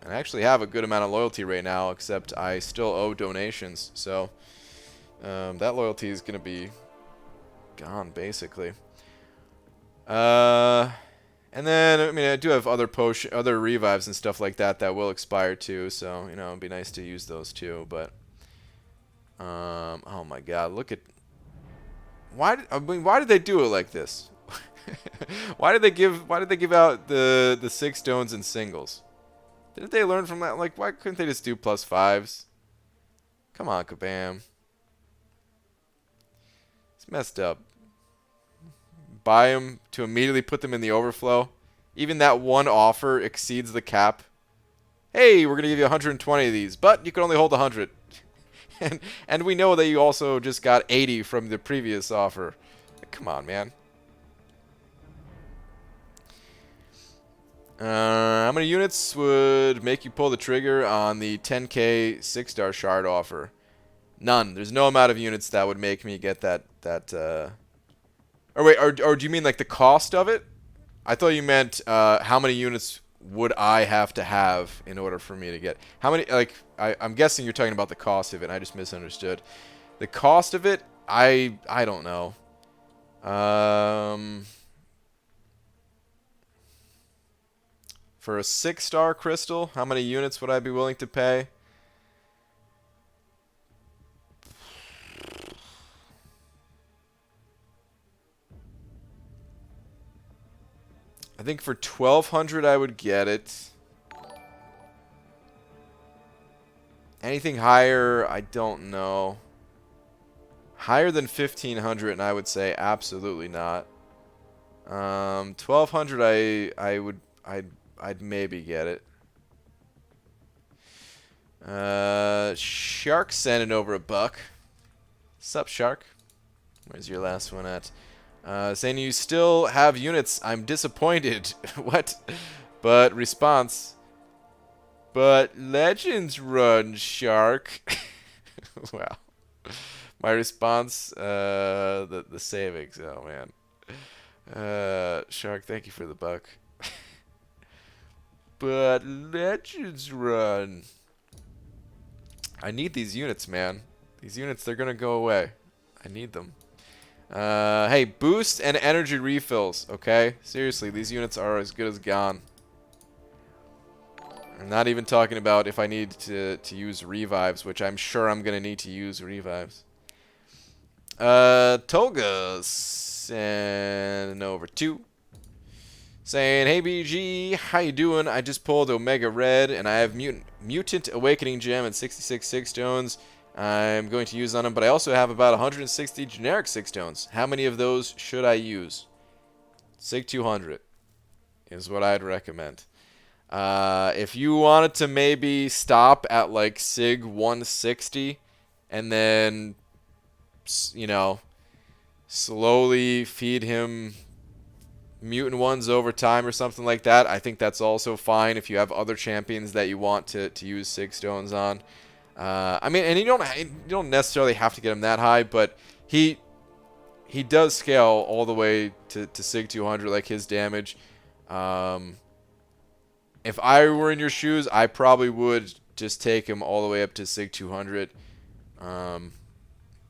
I actually have a good amount of loyalty right now, except I still owe donations. So that loyalty is going to be gone, basically. And then, I mean, I do have other revives and stuff like that that will expire too. So, you know, it'd be nice to use those too. But, oh my God, look at... Why did they do it like this? Why did they give out the 6 stones in singles? Didn't they learn from that? Like, why couldn't they just do +5s? Come on, Kabam. It's messed up. Buy them to immediately put them in the overflow. Even that one offer exceeds the cap. Hey, we're going to give you 120 of these, but you can only hold 100. and we know that you also just got 80 from the previous offer. Come on, man. How many units would make you pull the trigger on the 10k 6-star shard offer? None. There's no amount of units that would make me get that. Or wait, or do you mean like the cost of it? I thought you meant how many units would I have to have in order for me to get... How many, like, I'm guessing you're talking about the cost of it. I just misunderstood. The cost of it, I don't know. For a 6-star crystal, how many units would I be willing to pay? I think for 1,200 I would get it. Anything higher, I don't know. Higher than 1,500 and I would say absolutely not. 1,200 I'd maybe get it. Shark sending over $1. Sup, Shark? Where's your last one at? Saying you still have units. I'm disappointed. What? But response. But Legends run, Shark. Wow. My response, the savings. Oh, man. Shark, thank you for the $1. But Legends run. I need these units, man. These units, they're going to go away. I need them. Hey, boost and energy refills, okay? Seriously, these units are as good as gone. I'm not even talking about if I need to use revives, which I'm sure I'm going to need to use revives. Tolga's and over 2. Saying, hey BG, how you doing? I just pulled Omega Red, and I have Mutant Awakening Gem and 66 6 stones. I'm going to use on them, but I also have about 160 generic 6 stones. How many of those should I use? Sig 200 is what I'd recommend. If you wanted to maybe stop at like Sig 160 and then, you know, slowly feed him mutant ones over time or something like that, I think that's also fine if you have other champions that you want to use 6 stones on. I mean, and you don't necessarily have to get him that high, but he does scale all the way to Sig 200, like his damage. If I were in your shoes, I probably would just take him all the way up to Sig 200.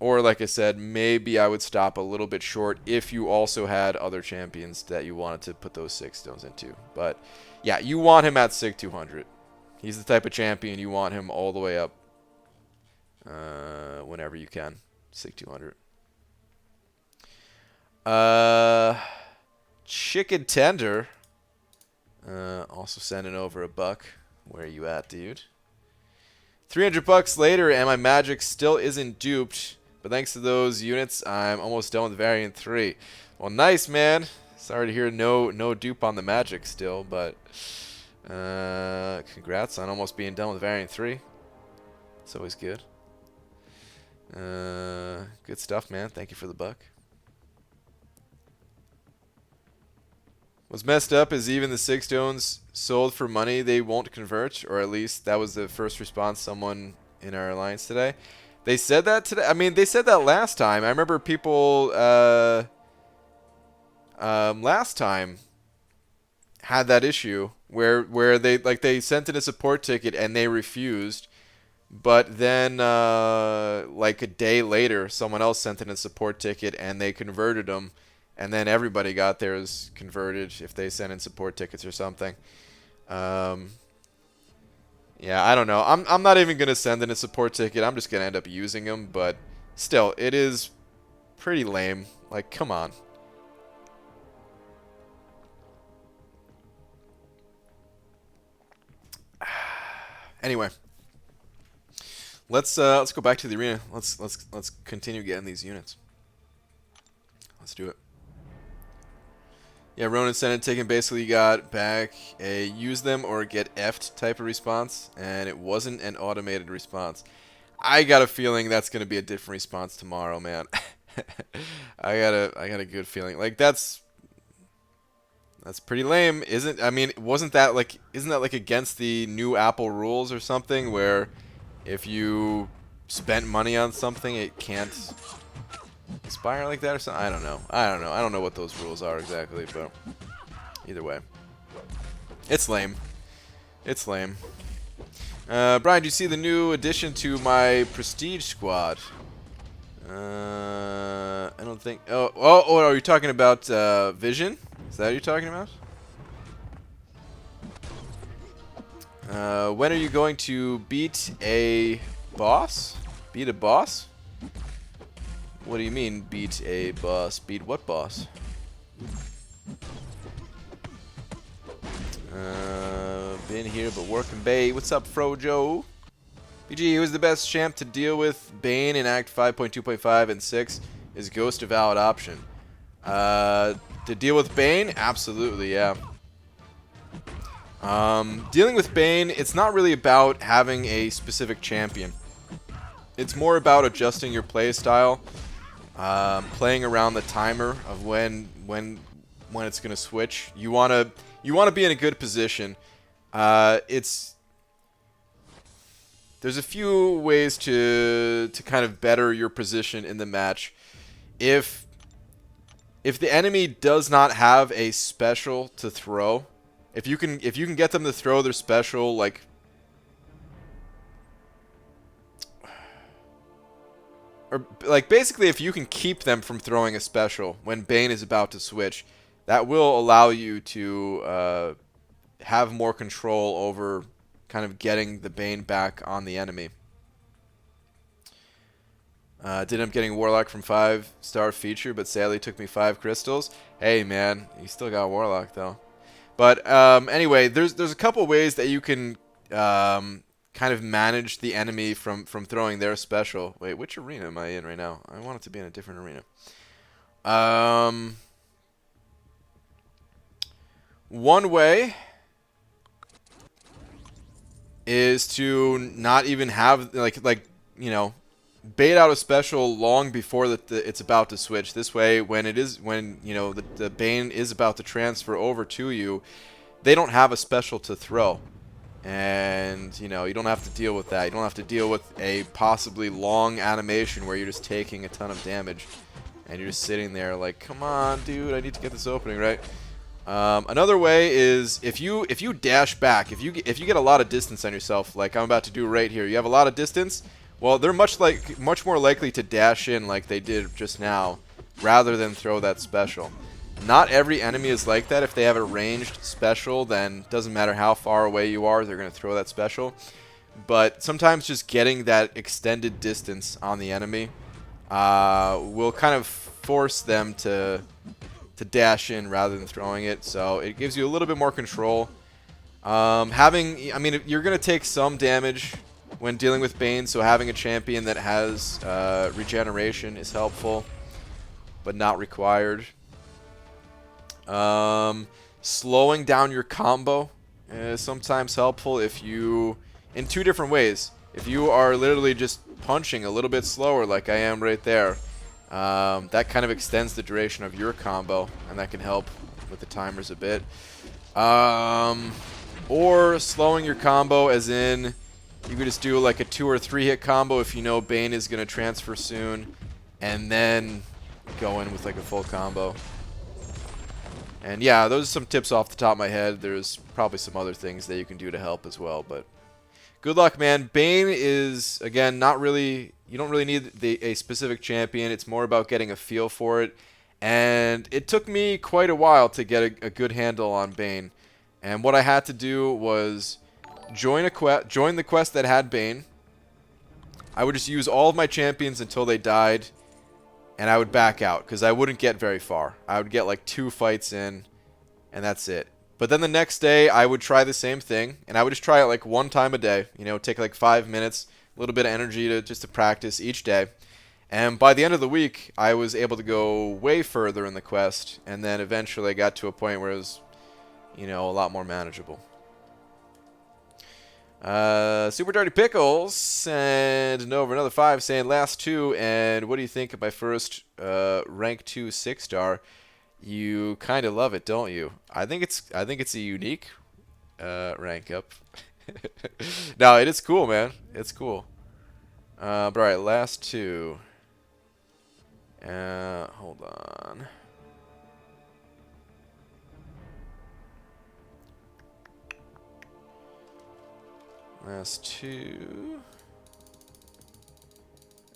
Or like I said, maybe I would stop a little bit short if you also had other champions that you wanted to put those 6 stones into. But yeah, you want him at Sig 200. He's the type of champion you want him all the way up. Whenever you can. Sig 200. Chicken tender. Also sending over a buck. Where are you at, dude? 300 bucks later, and my magic still isn't duped. But thanks to those units, I'm almost done with variant 3. Well, nice, man. Sorry to hear no dupe on the magic still, but congrats on almost being done with variant 3. It's always good. Good stuff, man. Thank you for the buck. What's messed up is even the 6 stones sold for money they won't convert, or at least that was the first response someone in our alliance today. They said that today. I mean, they said that last time. I remember people last time had that issue where they sent in a support ticket and they refused, but then like a day later, someone else sent in a support ticket and they converted them. And then everybody got theirs converted if they sent in support tickets or something. Yeah, I don't know. I'm not even going to send in a support ticket. I'm just going to end up using them. But still, it is pretty lame. Like, come on. Anyway, let's go back to the arena. Let's continue getting these units. Let's do it. Yeah, Ronan sent it, taken basically got back a use them or get effed type of response, and it wasn't an automated response. I got a feeling that's going to be a different response tomorrow, man. I got a good feeling. Like that's pretty lame, isn't? I mean, isn't that like against the new Apple rules or something where if you spent money on something, it can't expire like that or something? I don't know. I don't know what those rules are exactly, but either way, it's lame. It's lame. Brian, do you see the new addition to my prestige squad? I don't think. Oh, are you talking about Vision? Is that what you're talking about? When are you going to beat a boss? Beat a boss? What do you mean, beat a boss? Beat what boss? Been here, but working Bay. What's up, Frojo? BG, who's the best champ to deal with Bane in Act 5.2.5 and 6? Is Ghost a valid option? To deal with Bane? Absolutely, yeah. Dealing with Bane, it's not really about having a specific champion. It's more about adjusting your play style. Playing around the timer of when it's gonna switch. You wanna be in a good position. There's a few ways to kind of better your position in the match. If the enemy does not have a special to throw, if you can get them to throw their special, like basically if you can keep them from throwing a special when Bane is about to switch, that will allow you to have more control over kind of getting the Bane back on the enemy. Did end up getting Warlock from 5-star feature, but sadly took me 5 crystals. Hey man, you still got Warlock though. But anyway, there's a couple ways that you can kind of manage the enemy from throwing their special. Wait, which arena am I in right now? I want it to be in a different arena. One way is to not even have like you know, bait out a special long before it's about to switch. This way, when you know the Bane is about to transfer over to you, they don't have a special to throw. And, you know, you don't have to deal with that. You don't have to deal with a possibly long animation where you're just taking a ton of damage. And you're just sitting there like, come on, dude, I need to get this opening, right? Another way is if you dash back, if you get a lot of distance on yourself, like I'm about to do right here, you have a lot of distance, well, they're much more likely to dash in like they did just now, rather than throw that special. Not every enemy is like that. If they have a ranged special, then doesn't matter how far away you are, they're going to throw that special. But sometimes just getting that extended distance on the enemy will kind of force them to dash in rather than throwing it. So it gives you a little bit more control. I mean, you're going to take some damage when dealing with Bane, so having a champion that has regeneration is helpful, but not required. Slowing down your combo is sometimes helpful if you, in two different ways. If you are literally just punching a little bit slower like I am right there, that kind of extends the duration of your combo, and that can help with the timers a bit. Or slowing your combo, as in you could just do like a 2 or 3 hit combo if you know Bane is going to transfer soon, and then go in with like a full combo. And yeah, those are some tips off the top of my head. There's probably some other things that you can do to help as well, but good luck, man. Bane is, again, not really, you don't really need a specific champion. It's more about getting a feel for it. And it took me quite a while to get a good handle on Bane. And what I had to do was join the quest that had Bane. I would just use all of my champions until they died, and I would back out because I wouldn't get very far. I would get like 2 fights in, and that's it. But then the next day, I would try the same thing, and I would just try it like 1 time a day. You know, take like 5 minutes, a little bit of energy to practice each day. And by the end of the week, I was able to go way further in the quest, and then eventually I got to a point where it was, you know, a lot more manageable. Super Dirty Pickles and over another 5 saying last 2, and what do you think of my first rank 2 6-star? You kind of love it, don't you? I think it's a unique rank up. No, it is cool, man. It's cool. But alright, last 2. Hold on. Last 2.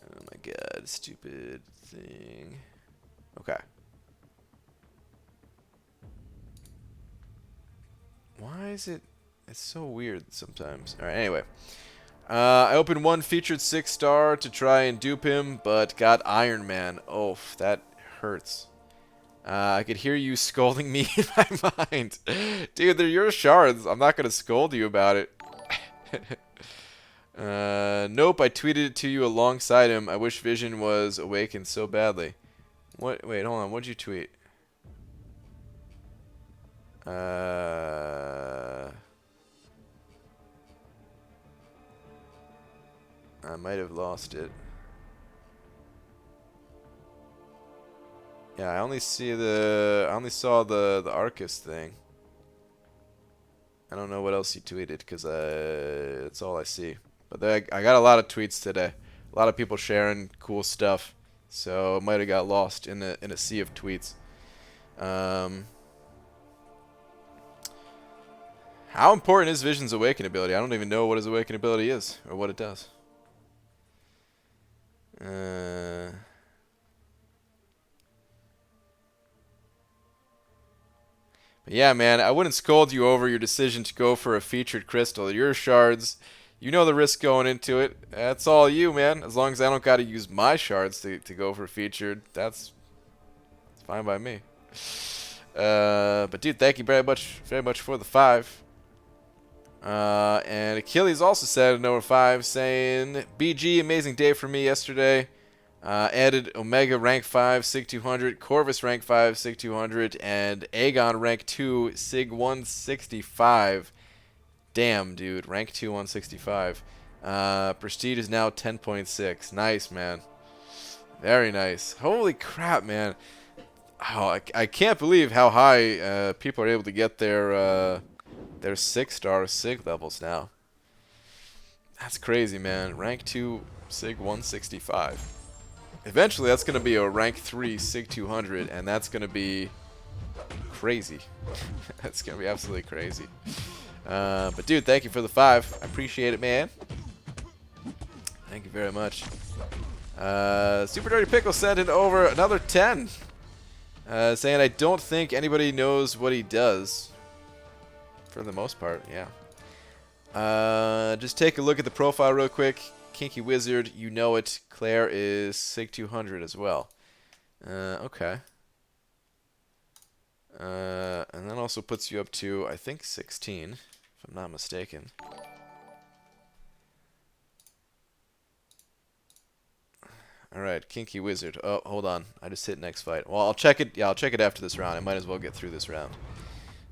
Oh my god, stupid thing. Okay. Why is it? It's so weird sometimes. Alright, anyway. I opened 1 featured 6-star to try and dupe him, but got Iron Man. Oh, that hurts. I could hear you scolding me in my mind. Dude, they're your shards. I'm not going to scold you about it. Nope, I tweeted it to you alongside him. I wish Vision was awakened so badly. What? Wait, hold on. What'd you tweet? I might have lost it. Yeah, I only saw the Arcus thing. I don't know what else he tweeted because that's all I see. But I got a lot of tweets today. A lot of people sharing cool stuff. So it might have got lost in a sea of tweets. How important is Vision's Awaken ability? I don't even know what his Awaken ability is or what it does. But yeah, man, I wouldn't scold you over your decision to go for a featured crystal. Your shards, you know the risk going into it. That's all you, man. As long as I don't got to use my shards to go for featured, that's fine by me. But dude, thank you very much for the 5. And Achilles also said at number 5, saying, BG, amazing day for me yesterday. Added Omega rank 5 Sig 200, Corvus rank 5 Sig 200, and Aegon rank 2 Sig 165. Damn, dude, rank 2 165. Prestige is now 10.6. Nice, man. Very nice. Holy crap, man. Oh, I can't believe how high people are able to get their 6-star Sig levels now. That's crazy, man. Rank 2 Sig 165. Eventually, that's going to be a rank 3 Sig 200, and that's going to be crazy. That's going to be absolutely crazy. But dude, thank you for the 5. I appreciate it, man. Thank you very much. Super Dirty Pickle sent in over another 10. Saying I don't think anybody knows what he does. For the most part, yeah. Just take a look at the profile real quick. Kinky Wizard, you know it. Claire is SIG 200 as well. Okay. And that also puts you up to, I think, 16, if I'm not mistaken. Alright, Kinky Wizard. Oh, hold on. I just hit next fight. Well, I'll check it. Yeah, I'll check it after this round. I might as well get through this round.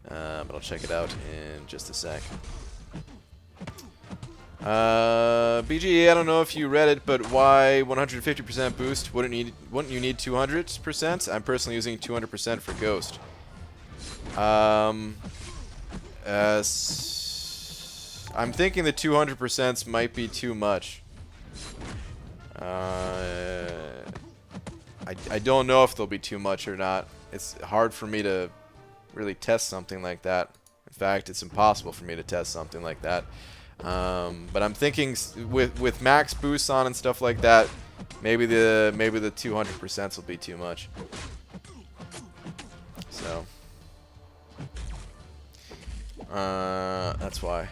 But I'll check it out in just a sec. BG, I don't know if you read it, but why 150% boost? Wouldn't you need 200%? I'm personally using 200% for Ghost. I'm thinking the 200% might be too much. I don't know if they'll be too much or not. It's hard for me to really test something like that. In fact, it's impossible for me to test something like that. But I'm thinking with max boosts on and stuff like that, maybe the 200% will be too much. So that's why.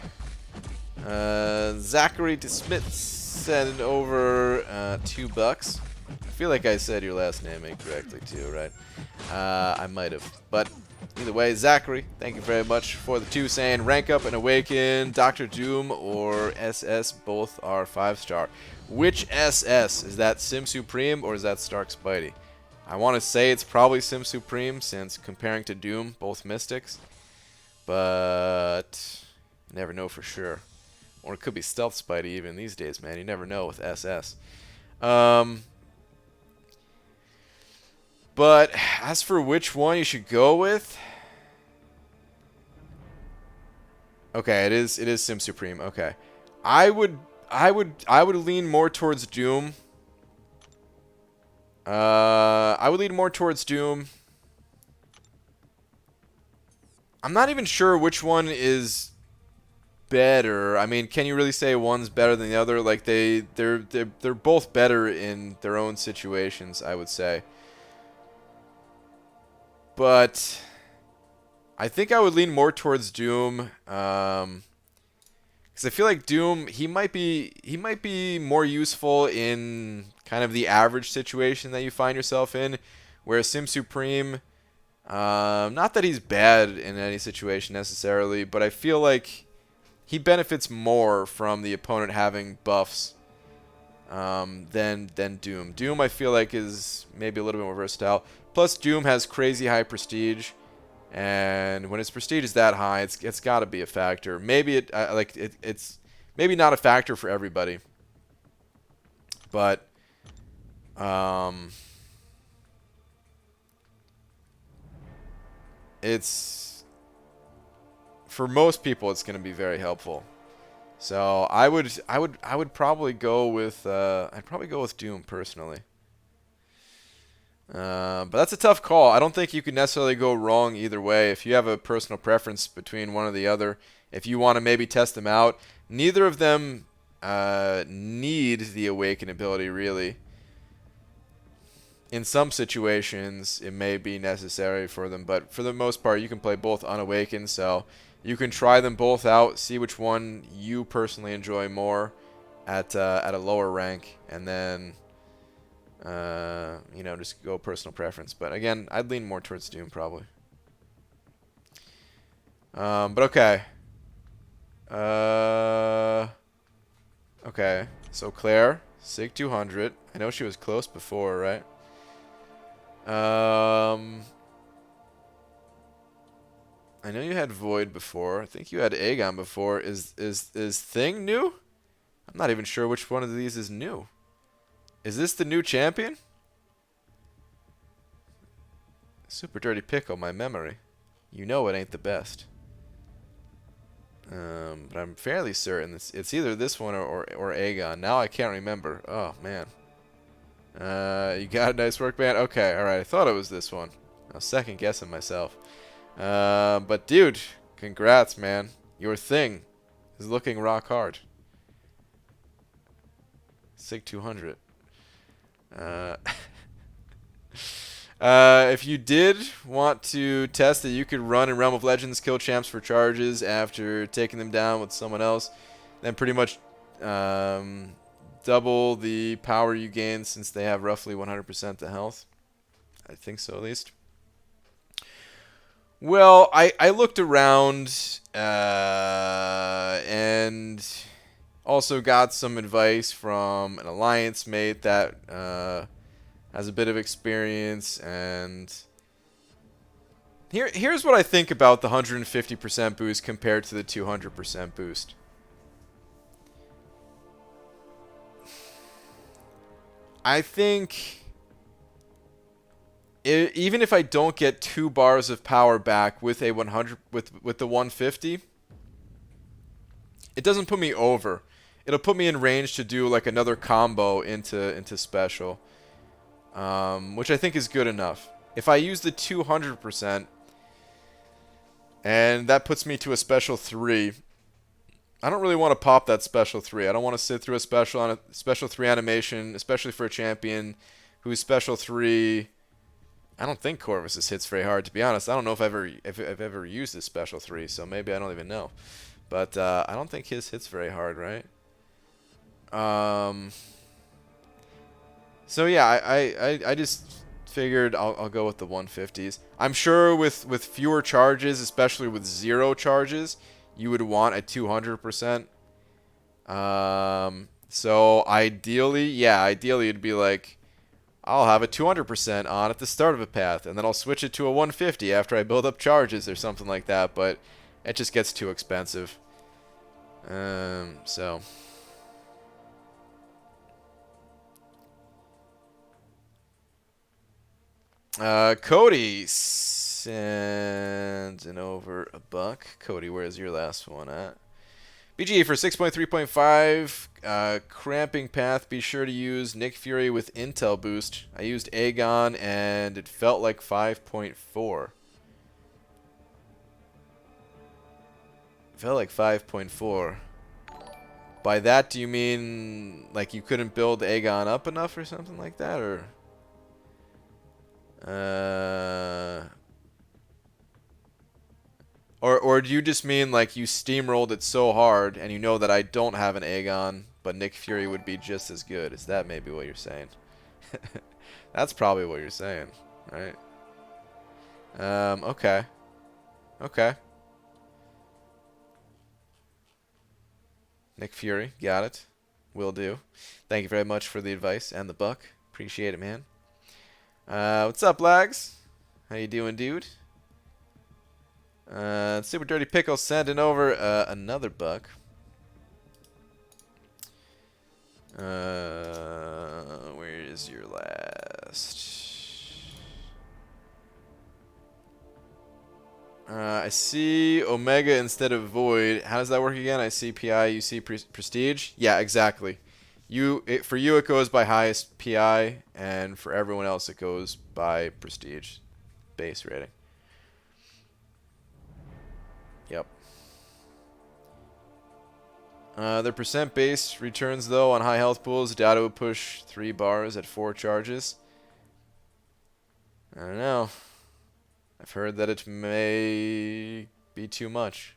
Zachary DeSmith sent over $2. I feel like I said your last name incorrectly too, right? I might have, but either way, Zachary, thank you very much for the 2 saying rank up and awaken Dr. Doom or SS, both are 5-star. Which SS? Is that Sim Supreme or is that Stark Spidey? I want to say it's probably Sim Supreme since comparing to Doom, both Mystics, but you never know for sure. Or it could be Stealth Spidey even these days, man. You never know with SS. But as for which one you should go with, okay, it is Sim Supreme. Okay, I would lean more towards Doom. I would lean more towards Doom. I'm not even sure which one is better. I mean, can you really say one's better than the other? Like they're both better in their own situations, I would say. But I think I would lean more towards Doom, because I feel like Doom he might be more useful in kind of the average situation that you find yourself in, whereas Sim Supreme, not that he's bad in any situation necessarily, but I feel like he benefits more from the opponent having buffs than Doom. Doom I feel like is maybe a little bit more versatile. Plus, Doom has crazy high prestige, and when his prestige is that high, it's got to be a factor. Maybe it's maybe not a factor for everybody, but it's for most people it's going to be very helpful. So I would probably go with I'd probably go with Doom personally. But that's a tough call. I don't think you can necessarily go wrong either way. If you have a personal preference between one or the other, if you want to maybe test them out, neither of them need the Awaken ability really. In some situations, it may be necessary for them, but for the most part, you can play both unawakened, so you can try them both out, see which one you personally enjoy more at a lower rank, and then you know, just go personal preference. But again, I'd lean more towards Doom probably. But okay. Okay. So Claire, SIG 200. I know she was close before, right? I know you had Void before. I think you had Aegon before. Is Thing new? I'm not even sure which one of these is new. Is this the new champion? Super dirty pickle, my memory. You know it ain't the best. But I'm fairly certain it's either this one or Aegon. Now I can't remember. Oh, man. You got a nice work, man? Okay, alright. I thought it was this one. I was second guessing myself. But dude, congrats, man. Your thing is looking rock hard. SIG 200. If you did want to test that you could run in Realm of Legends, kill champs for charges after taking them down with someone else, then pretty much double the power you gain since they have roughly 100% the health. I think so, at least. Well, I looked around and also got some advice from an alliance mate that has a bit of experience, and here's what I think about the 150% boost compared to the 200% boost. I think even if I don't get 2 bars of power back with a 100 with the 150, it doesn't put me over. It'll put me in range to do like another combo into special, which I think is good enough. If I use the 200%, and that puts me to a special 3, I don't really want to pop that special 3. I don't want to sit through a special 3 animation, especially for a champion whose special 3. I don't think Corvus hits very hard, to be honest. I don't know if I've ever used this special 3, so maybe I don't even know. But I don't think his hits very hard, right? So yeah, I just figured I'll go with the 150s. I'm sure with fewer charges, especially with 0 charges, you would want a 200%. So ideally it'd be like, I'll have a 200% on at the start of a path, and then I'll switch it to a 150 after I build up charges or something like that, but it just gets too expensive. So Cody sends in over $1. Cody, where's your last one at? BG for 6.3.5, cramping path. Be sure to use Nick Fury with Intel boost. I used Aegon and it felt like 5.4. Felt like 5.4. By that, do you mean like you couldn't build Aegon up enough or something like that, or? Or do you just mean like you steamrolled it so hard and you know that I don't have an Aegon, but Nick Fury would be just as good? Is that maybe what you're saying? That's probably what you're saying, right? Okay. Okay. Nick Fury, got it. Will do. Thank you very much for the advice and the buck. Appreciate it, man. What's up, Lags? How you doing, dude? Super Dirty Pickle sending over another buck. Where is your last? I see Omega instead of Void. How does that work again? I see PI, you see Prestige? Yeah, exactly. For you it goes by highest PI, and for everyone else it goes by Prestige base rating. Yep. The percent base returns, though, on high health pools. Data would push 3 bars at 4 charges. I don't know. I've heard that it may be too much.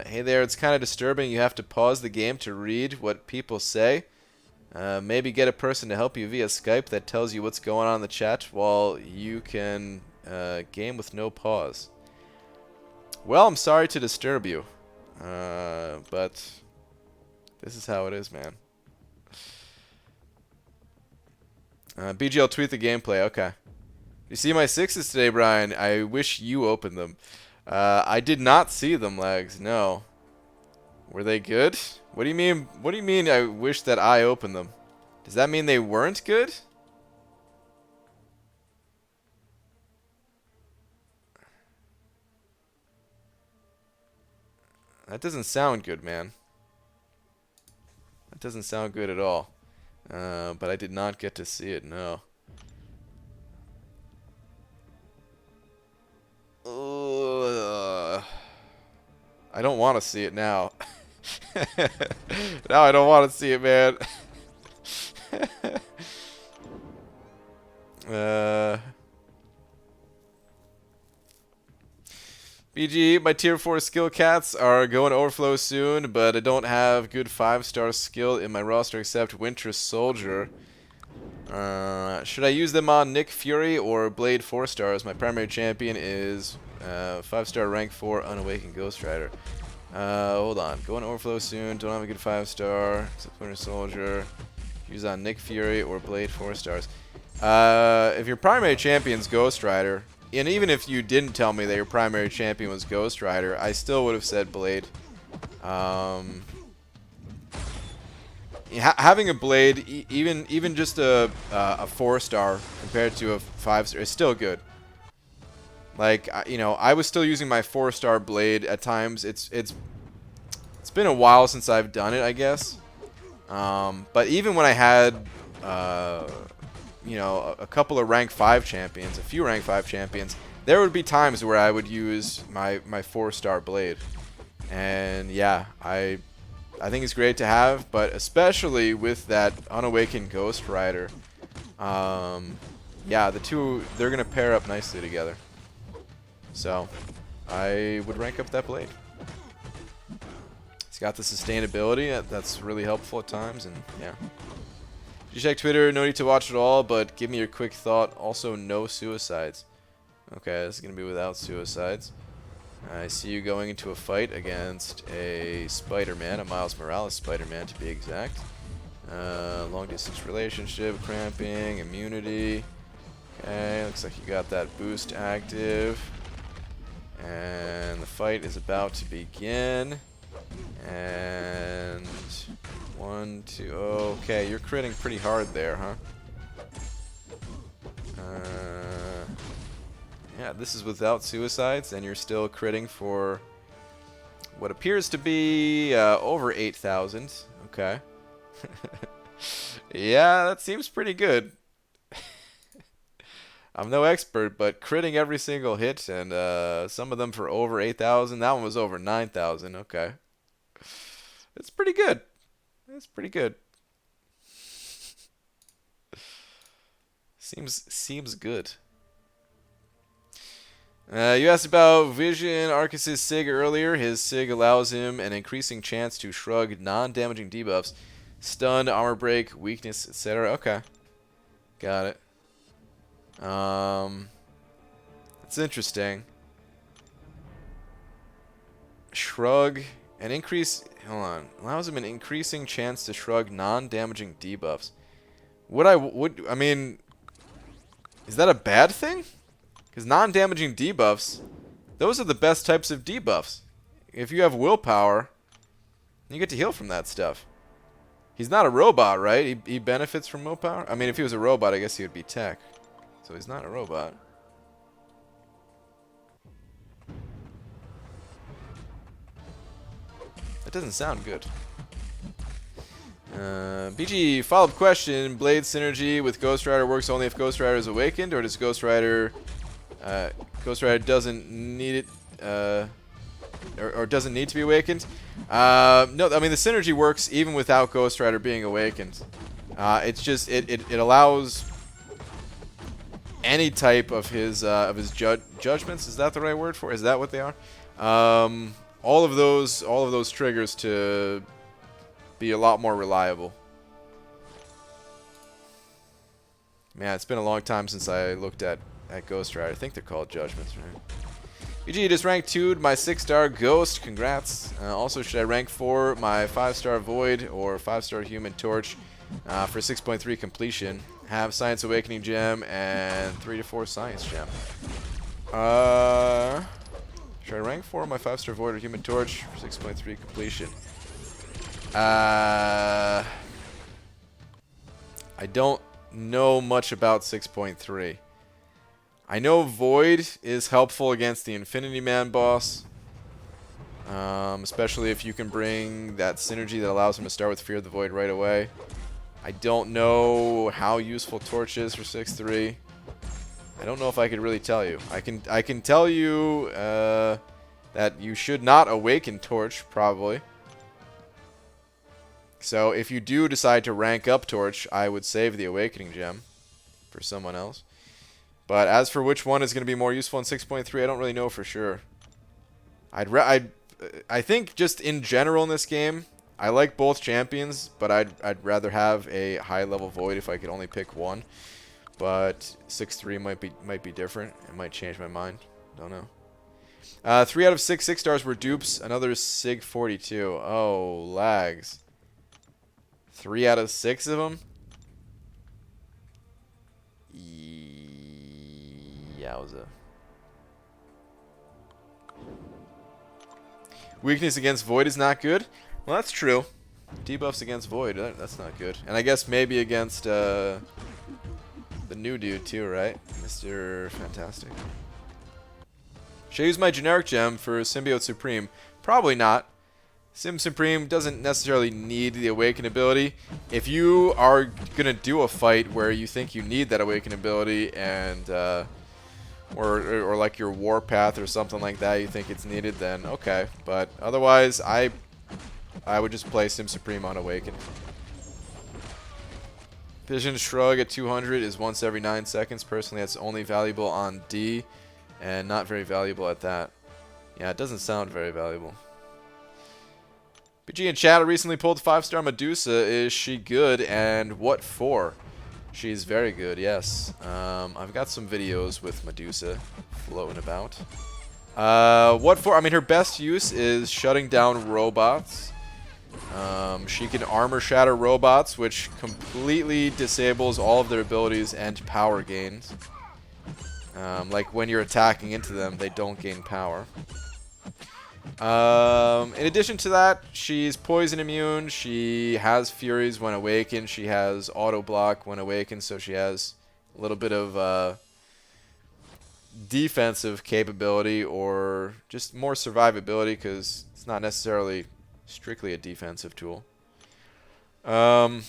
Hey there, it's kind of disturbing. You have to pause the game to read what people say. Maybe get a person to help you via Skype that tells you what's going on in the chat while you can game with no pause. Well, I'm sorry to disturb you, but this is how it is, man. BGL tweet the gameplay. Okay. You see my 6s today, Brian? I wish you opened them. I did not see them, Legs. No. Were they good? What do you mean? What do you mean I wish that I opened them? Does that mean they weren't good? That doesn't sound good, man. That doesn't sound good at all. But I did not get to see it, no. I don't want to see it now. Now I don't want to see it, man. BG, my tier 4 skill cats are going to overflow soon, but I don't have good 5-star skill in my roster except Winter Soldier. Should I use them on Nick Fury or Blade 4 stars? My primary champion is 5-star rank 4 Unawakened Ghost Rider. Hold on. Going to overflow soon. Don't have a good 5-star except Winter Soldier. Use on Nick Fury or Blade 4 stars. If your primary champion's Ghost Rider, and even if you didn't tell me that your primary champion was Ghost Rider, I still would have said Blade. Having a Blade, even just a 4-star compared to a 5-star, is still good. Like, you know, I was still using my 4-star Blade at times. It's been a while since I've done it, I guess. But even when I had, you know, a couple of rank 5 champions, a few rank 5 champions, there would be times where I would use my 4-star Blade. And yeah, I think it's great to have, but especially with that Unawakened Ghost Rider, yeah, the two, they're going to pair up nicely together. So, I would rank up that Blade. It's got the sustainability, that's really helpful at times, and yeah. You check Twitter, no need to watch it all, but give me your quick thought. Also, no suicides. Okay, this is going to be without suicides. I see you going into a fight against a Spider-Man, a Miles Morales Spider-Man to be exact. Long-distance relationship, cramping, immunity. Okay, looks like you got that boost active. And the fight is about to begin. And 1, 2, okay, you're critting pretty hard there, huh? Yeah, this is without suicides, and you're still critting for what appears to be over 8,000. Okay. Yeah, that seems pretty good. I'm no expert, but critting every single hit, and some of them for over 8,000. That one was over 9,000. Okay. It's pretty good. It's pretty good. Seems good. You asked about Vision Arcus' Sig earlier. His Sig allows him an increasing chance to shrug non-damaging debuffs, stun, armor break, weakness, etc. Okay, got it. It's interesting. Shrug, an increase. Hold on, allows him an increasing chance to shrug non-damaging debuffs. I mean, is that a bad thing? Because non-damaging debuffs, those are the best types of debuffs. If you have willpower, you get to heal from that stuff. He's not a robot, right? He benefits from willpower? I mean, if he was a robot, I guess he would be tech. So he's not a robot. That doesn't sound good. BG, follow-up question. Blade synergy with Ghost Rider works only if Ghost Rider is awakened, or does Ghost Rider doesn't need it, or doesn't need to be awakened? No, I mean the synergy works even without Ghost Rider being awakened. It's just it allows any type of his judgments. Is that the right word for it? Is that what they are? All of those triggers to be a lot more reliable. Man, it's been a long time since I looked at Ghost Rider. I think they're called Judgments, right? BG just ranked 2'd my 6-star Ghost. Congrats. Also, should I rank 4 my 5-star Void or 5-star Human Torch for 6.3 completion? Have Science Awakening Gem and 3 to 4 Science Gem. Should I rank 4 my 5-star Void or Human Torch for 6.3 completion? I don't know much about 6.3. I know Void is helpful against the Infinity Man boss, especially if you can bring that synergy that allows him to start with Fear of the Void right away. I don't know how useful Torch is for 6.3. I don't know if I could really tell you. I can tell you that you should not awaken Torch, probably. So if you do decide to rank up Torch, I would save the Awakening Gem for someone else. But as for which one is going to be more useful in 6.3, I don't really know for sure. I think just in general in this game, I like both champions, but I'd rather have a high level Void if I could only pick one. But 6.3 might be different. It might change my mind. Don't know. 3 out of 6 6-stars were dupes. Another Sig 42. Oh, lags. 3 out of 6 of them? Yowza. Weakness against Void is not good? Well, that's true. Debuffs against Void, that's not good. And I guess maybe against the new dude too, right? Mr. Fantastic. Should I use my generic gem for Symbiote Supreme? Probably not. Sim Supreme doesn't necessarily need the Awaken ability. If you are going to do a fight where you think you need that Awaken ability and or like your Warpath or something like that, you think it's needed, then okay. But otherwise, I would just play Sim Supreme on Awaken. Vision Shrug at 200 is once every 9 seconds. Personally, that's only valuable on D, and not very valuable at that. Yeah, it doesn't sound very valuable. BG in chat recently pulled 5-star Medusa. Is she good, and what for? She's very good, yes. I've got some videos with Medusa floating about. What for? I mean, her best use is shutting down robots. She can armor shatter robots, which completely disables all of their abilities and power gains. Like when you're attacking into them, they don't gain power. In addition to that, she's poison immune. She has Furies when awakened. She has auto block when awakened, so she has a little bit of defensive capability or just more survivability because it's not necessarily strictly a defensive tool. Yeah,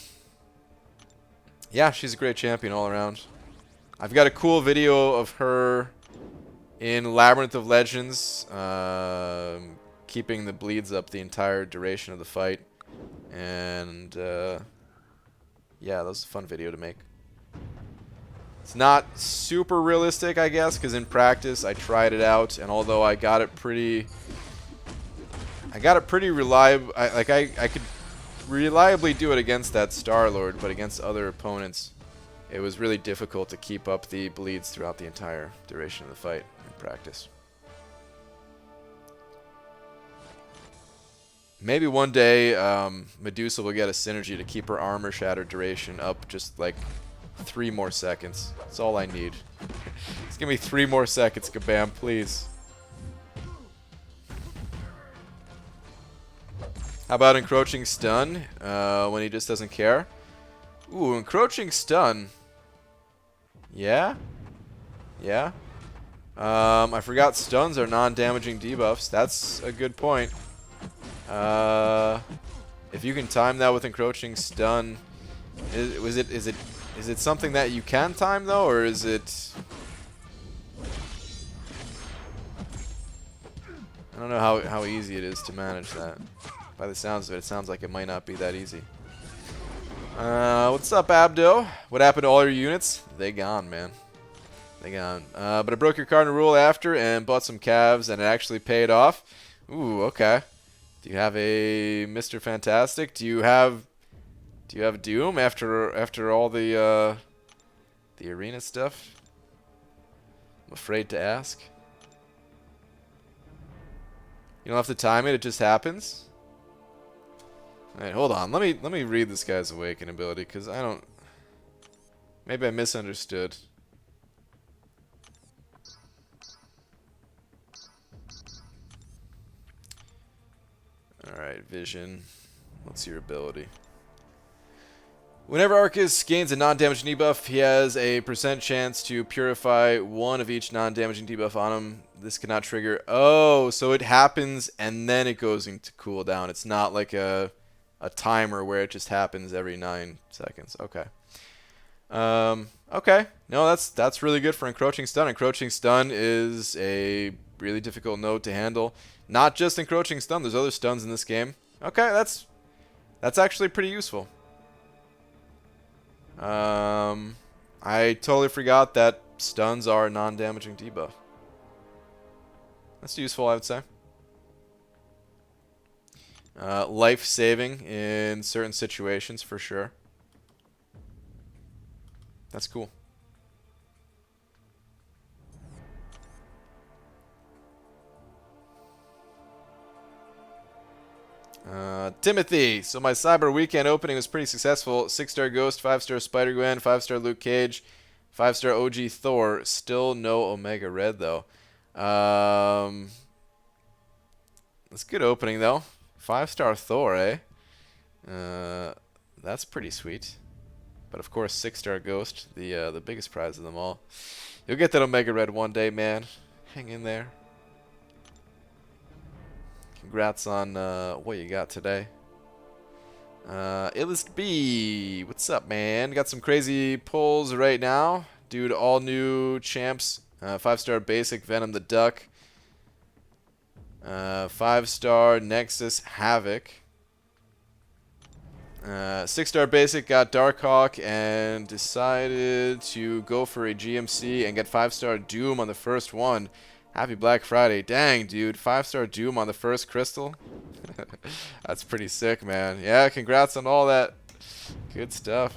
she's a great champion all around. I've got a cool video of her in Labyrinth of Legends, keeping the bleeds up the entire duration of the fight. And, yeah, that was a fun video to make. It's not super realistic, I guess, because in practice I tried it out, and although I got it pretty reliable. I could reliably do it against that Star-Lord, but against other opponents, it was really difficult to keep up the bleeds throughout the entire duration of the fight in practice. Maybe one day Medusa will get a synergy to keep her armor shatter duration up just like 3 more seconds. That's all I need. Just give me 3 more seconds, Kabam, please. How about Encroaching Stun when he just doesn't care? Ooh, Encroaching Stun. Yeah? Yeah? I forgot stuns are non-damaging debuffs. That's a good point. If you can time that with Encroaching Stun, is it something that you can time though, or is it? I don't know how easy it is to manage that. By the sounds of it, it sounds like it might not be that easy. What's up, Abdo? What happened to all your units? They gone, man. They gone. But I broke your cardinal rule after and bought some calves, and it actually paid off. Ooh, okay. Do you have a Mr. Fantastic? Do you have Doom after all the arena stuff? I'm afraid to ask. You don't have to time it; it just happens. Alright, hold on. Let me read this guy's Awaken ability, because I don't... Maybe I misunderstood. Alright, Vision. What's your ability? Whenever Arcus gains a non-damaging debuff, he has a % chance to purify 1 of each non-damaging debuff on him. This cannot trigger... Oh, so it happens and then it goes into cooldown. It's not like a timer where it just happens every 9 seconds. Okay. Okay. No, that's really good for Encroaching Stun. Encroaching Stun is a really difficult node to handle. Not just Encroaching Stun. There's other stuns in this game. Okay, That's actually pretty useful. I totally forgot that stuns are a non-damaging debuff. That's useful, I would say. Life-saving in certain situations, for sure. That's cool. Timothy. So my Cyber Weekend opening was pretty successful. 6-star Ghost, 5-star Spider-Gwen, 5-star Luke Cage, 5-star OG Thor. Still no Omega Red, though. That's a good opening, though. 5-star Thor, eh? That's pretty sweet. But of course, 6-star Ghost, the biggest prize of them all. You'll get that Omega Red one day, man. Hang in there. Congrats on what you got today. Illest B, what's up, man? Got some crazy pulls right now. Dude, all new champs. 5-star basic Venom the Duck. 5-star Nexus Havoc. 6-star basic got Darkhawk and decided to go for a GMC and get 5-star Doom on the first one. Happy Black Friday. Dang, dude. 5-star Doom on the first crystal? That's pretty sick, man. Yeah, congrats on all that. Good stuff.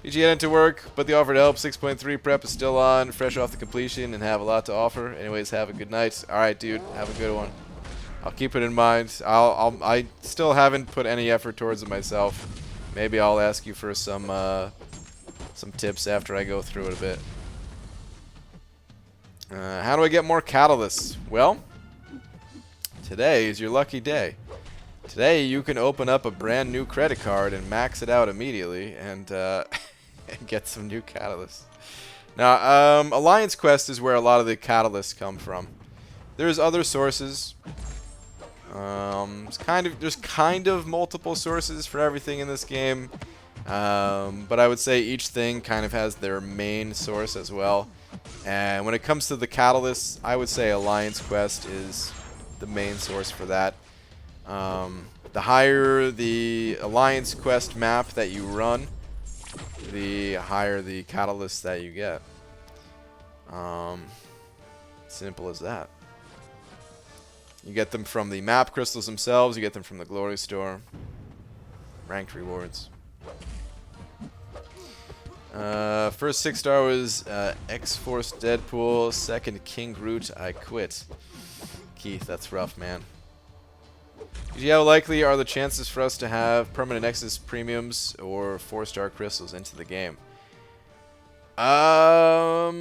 PG heading to work, but the offer to help 6.3 prep is still on. Fresh off the completion and have a lot to offer. Anyways, have a good night. Alright, dude. Have a good one. I'll keep it in mind. I still haven't put any effort towards it myself. Maybe I'll ask you for some tips after I go through it a bit. How do I get more catalysts? Well, today is your lucky day. Today you can open up a brand new credit card and max it out immediately and, and get some new catalysts. Now, Alliance Quest is where a lot of the catalysts come from. There's other sources. There's kind of multiple sources for everything in this game. But I would say each thing kind of has their main source as well. And when it comes to the catalysts, I would say Alliance Quest is the main source for that. The higher the Alliance Quest map that you run, the higher the catalysts that you get. Simple as that. You get them from the map crystals themselves, you get them from the Glory Store. Ranked rewards. First 6-star was X-Force Deadpool. Second, King Groot. I quit. Keith, that's rough, man. How likely are the chances for us to have permanent Nexus premiums or 4-star crystals into the game? I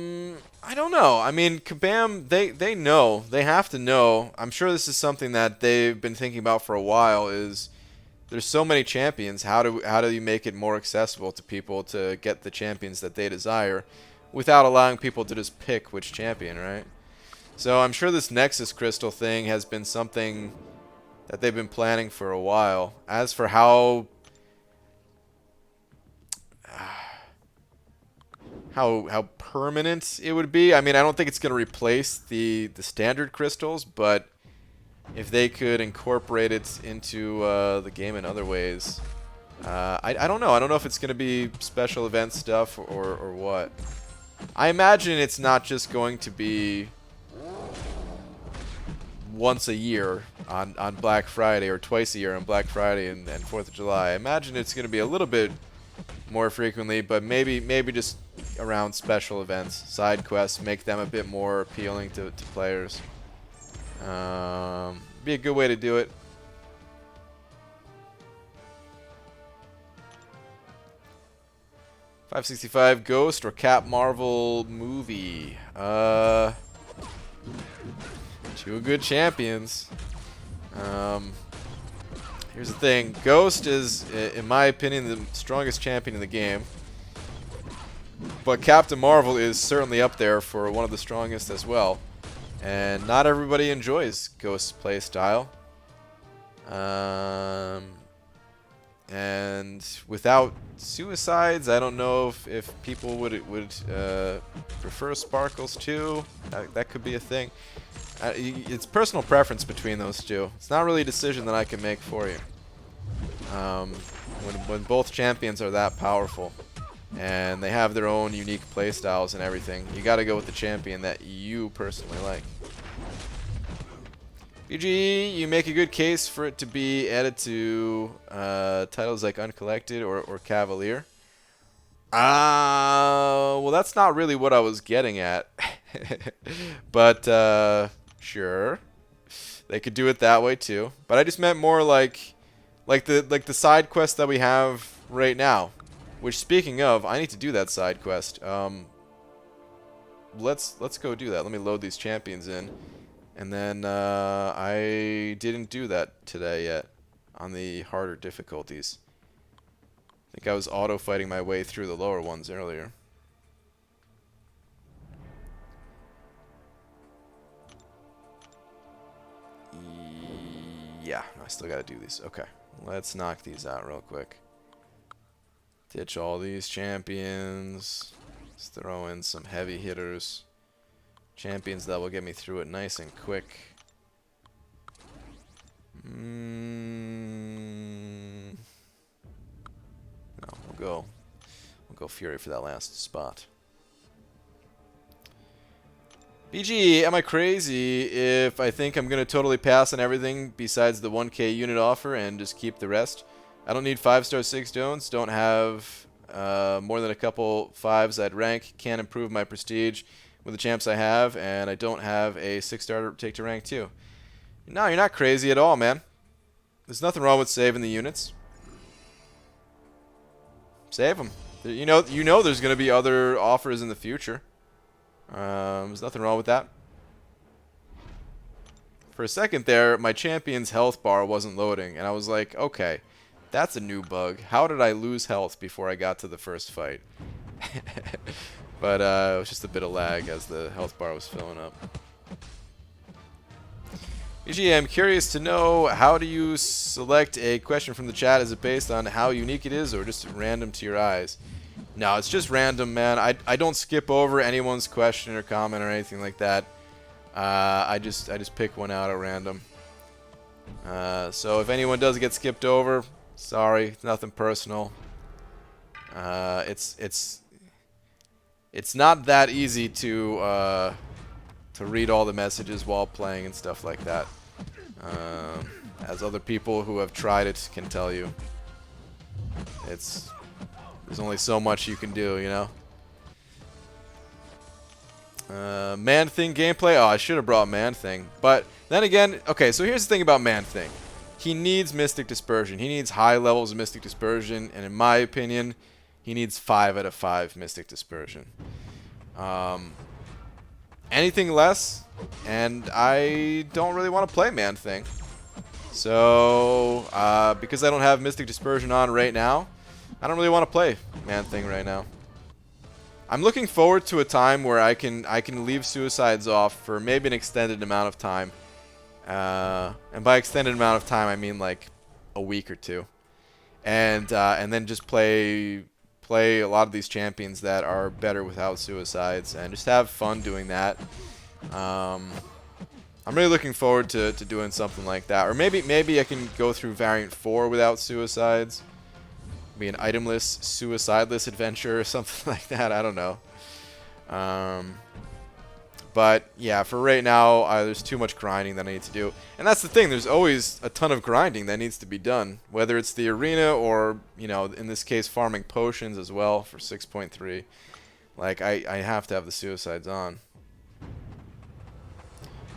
don't know. I mean, Kabam, they know. They have to know. I'm sure this is something that they've been thinking about for a while. Is there's so many champions. How do you make it more accessible to people to get the champions that they desire, without allowing people to just pick which champion, right? So I'm sure this Nexus Crystal thing has been something that they've been planning for a while. As for how permanent it would be, I mean, I don't think it's going to replace the standard crystals, but if they could incorporate it into the game in other ways, I don't know. I don't know if it's going to be special event stuff or what. I imagine it's not just going to be once a year on Black Friday, or twice a year on Black Friday and 4th of July. I imagine it's going to be a little bit more frequently, but maybe just around special events, side quests, make them a bit more appealing to players. Be a good way to do it. $5.65 Ghost or Cap Marvel movie. Two good champions. Here's the thing. Ghost is, in my opinion, the strongest champion in the game. But Captain Marvel is certainly up there for one of the strongest as well. And not everybody enjoys Ghost's play style. And without suicides, I don't know if people would prefer Sparkles too. That could be a thing. It's personal preference between those two. It's not really a decision that I can make for you. When both champions are that powerful, and they have their own unique playstyles and everything, you gotta go with the champion that you personally like. BG, you make a good case for it to be added to titles like Uncollected or Cavalier. Well, that's not really what I was getting at. But, sure. They could do it that way, too. But I just meant more like the side quest that we have right now. Which, speaking of, I need to do that side quest. Let's go do that. Let me load these champions in. And then, I didn't do that today yet on the harder difficulties. I think I was auto-fighting my way through the lower ones earlier. Yeah, I still gotta do these. Okay, let's knock these out real quick. Ditch all these champions. Let's throw in some heavy hitters. Champions that will get me through it nice and quick. No, we'll go Fury for that last spot. BG, am I crazy if I think I'm going to totally pass on everything besides the 1K unit offer and just keep the rest? I don't need 5-star 6 stones, don't have more than a couple 5s I'd rank, can't improve my prestige with the champs I have, and I don't have a 6-star to take to rank 2. No, you're not crazy at all, man. There's nothing wrong with saving the units. Save them. You know there's going to be other offers in the future. There's nothing wrong with that. For a second there, my champion's health bar wasn't loading, and I was like, okay, that's a new bug. How did I lose health before I got to the first fight? But it was just a bit of lag as the health bar was filling up. BG, I'm curious to know, how do you select a question from the chat? Is it based on how unique it is or just random to your eyes? No, it's just random, man. I don't skip over anyone's question or comment or anything like that. I just pick one out at random. So if anyone does get skipped over, sorry, it's nothing personal. It's not that easy to read all the messages while playing and stuff like that. As other people who have tried it can tell you. There's only so much you can do, you know? Man-Thing gameplay? Oh, I should have brought Man-Thing. But then again, okay, so here's the thing about Man-Thing. He needs Mystic Dispersion. He needs high levels of Mystic Dispersion, and in my opinion, he needs 5 out of 5 Mystic Dispersion. Anything less, and I don't really want to play Man-Thing. So, because I don't have Mystic Dispersion on right now, I don't really want to play Man-Thing right now. I'm looking forward to a time where I can leave Suicides off for maybe an extended amount of time. And by extended amount of time, I mean like a week or two. And then just play a lot of these champions that are better without Suicides and just have fun doing that. I'm really looking forward to doing something like that. Or maybe I can go through Variant 4 without Suicides. Be an itemless, suicideless adventure or something like that. I don't know. But yeah, for right now, there's too much grinding that I need to do. And that's the thing, there's always a ton of grinding that needs to be done. Whether it's the arena or, you know, in this case, farming potions as well for 6.3. Like, I have to have the Suicides on.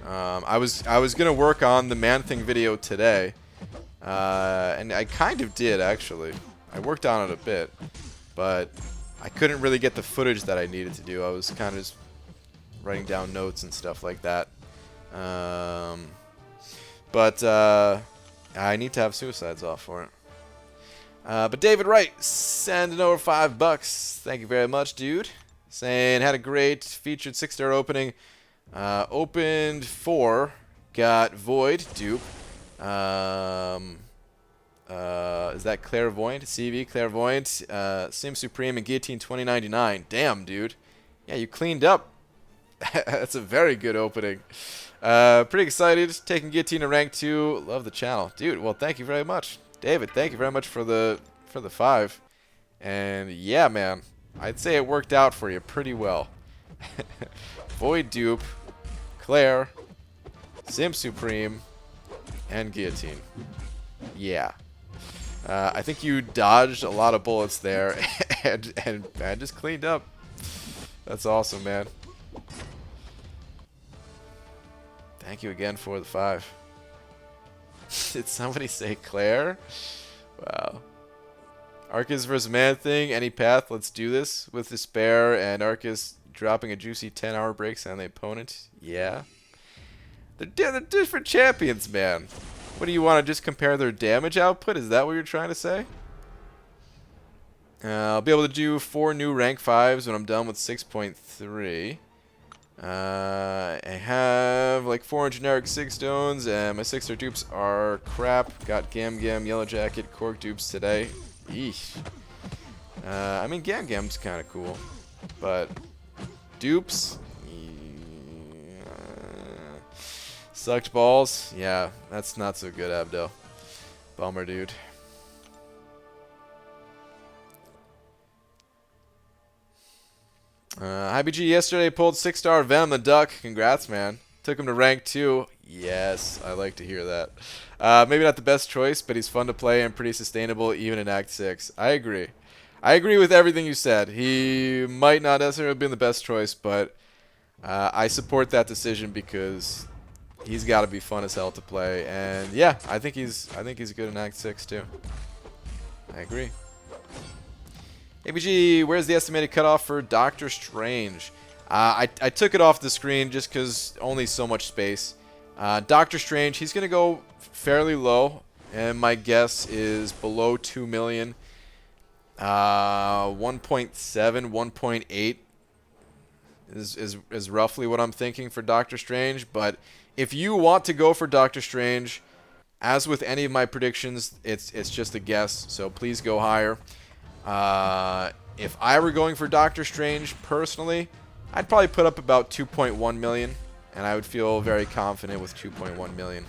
I was going to work on the Man-Thing video today. And I kind of did, actually. I worked on it a bit. But I couldn't really get the footage that I needed to do. I was kind of just writing down notes and stuff like that. But I need to have Suicides off for it. But David Wright, sending over $5. Thank you very much, dude. Saying, had a great featured 6-star opening. Opened 4, got Void, dupe. Is that Clairvoyant? CV, Clairvoyant, Sim Supreme, and Guillotine 2099. Damn, dude. Yeah, you cleaned up. That's a very good opening. Pretty excited. Taking Guillotine to rank 2. Love the channel. Dude, well, thank you very much. David, thank you very much for the 5. And yeah, man, I'd say it worked out for you pretty well. Void Dupe, Claire, Sim Supreme, and Guillotine. Yeah. I think you dodged a lot of bullets there and just cleaned up. That's awesome, man. Thank you again for the 5. Did somebody say Claire? Wow. Arcus versus Man Thing, any path, let's do this. With Despair and Arcus dropping a juicy 10-hour breaks on the opponent. Yeah. They're different champions, man. What do you want to just compare their damage output? Is that what you're trying to say? I'll be able to do 4 new rank 5s when I'm done with 6.3. I have like 4 generic 6 stones, and my 6-star dupes are crap. Got Gam Gam, Yellow Jacket, Cork dupes today. Eesh. I mean, Gam Gam's kind of cool, but dupes? Sucked balls? Yeah, that's not so good, Abdo. Bummer, dude. IBG yesterday pulled 6-star Venom the Duck. Congrats, man. Took him to rank 2. Yes, I like to hear that. Maybe not the best choice, but he's fun to play and pretty sustainable even in Act 6. I agree. I agree with everything you said. He might not necessarily have been the best choice, but I support that decision because he's got to be fun as hell to play. And yeah, I think he's good in Act 6 too. I agree. ABG, where's the estimated cutoff for Doctor Strange? I took it off the screen just because only so much space. Doctor Strange, he's going to go fairly low, and my guess is below 2 million. 1.7, 1.8 is roughly what I'm thinking for Doctor Strange. But if you want to go for Doctor Strange, as with any of my predictions, it's just a guess, so please go higher. If I were going for Doctor Strange personally, I'd probably put up about 2.1 million, and I would feel very confident with 2.1 million.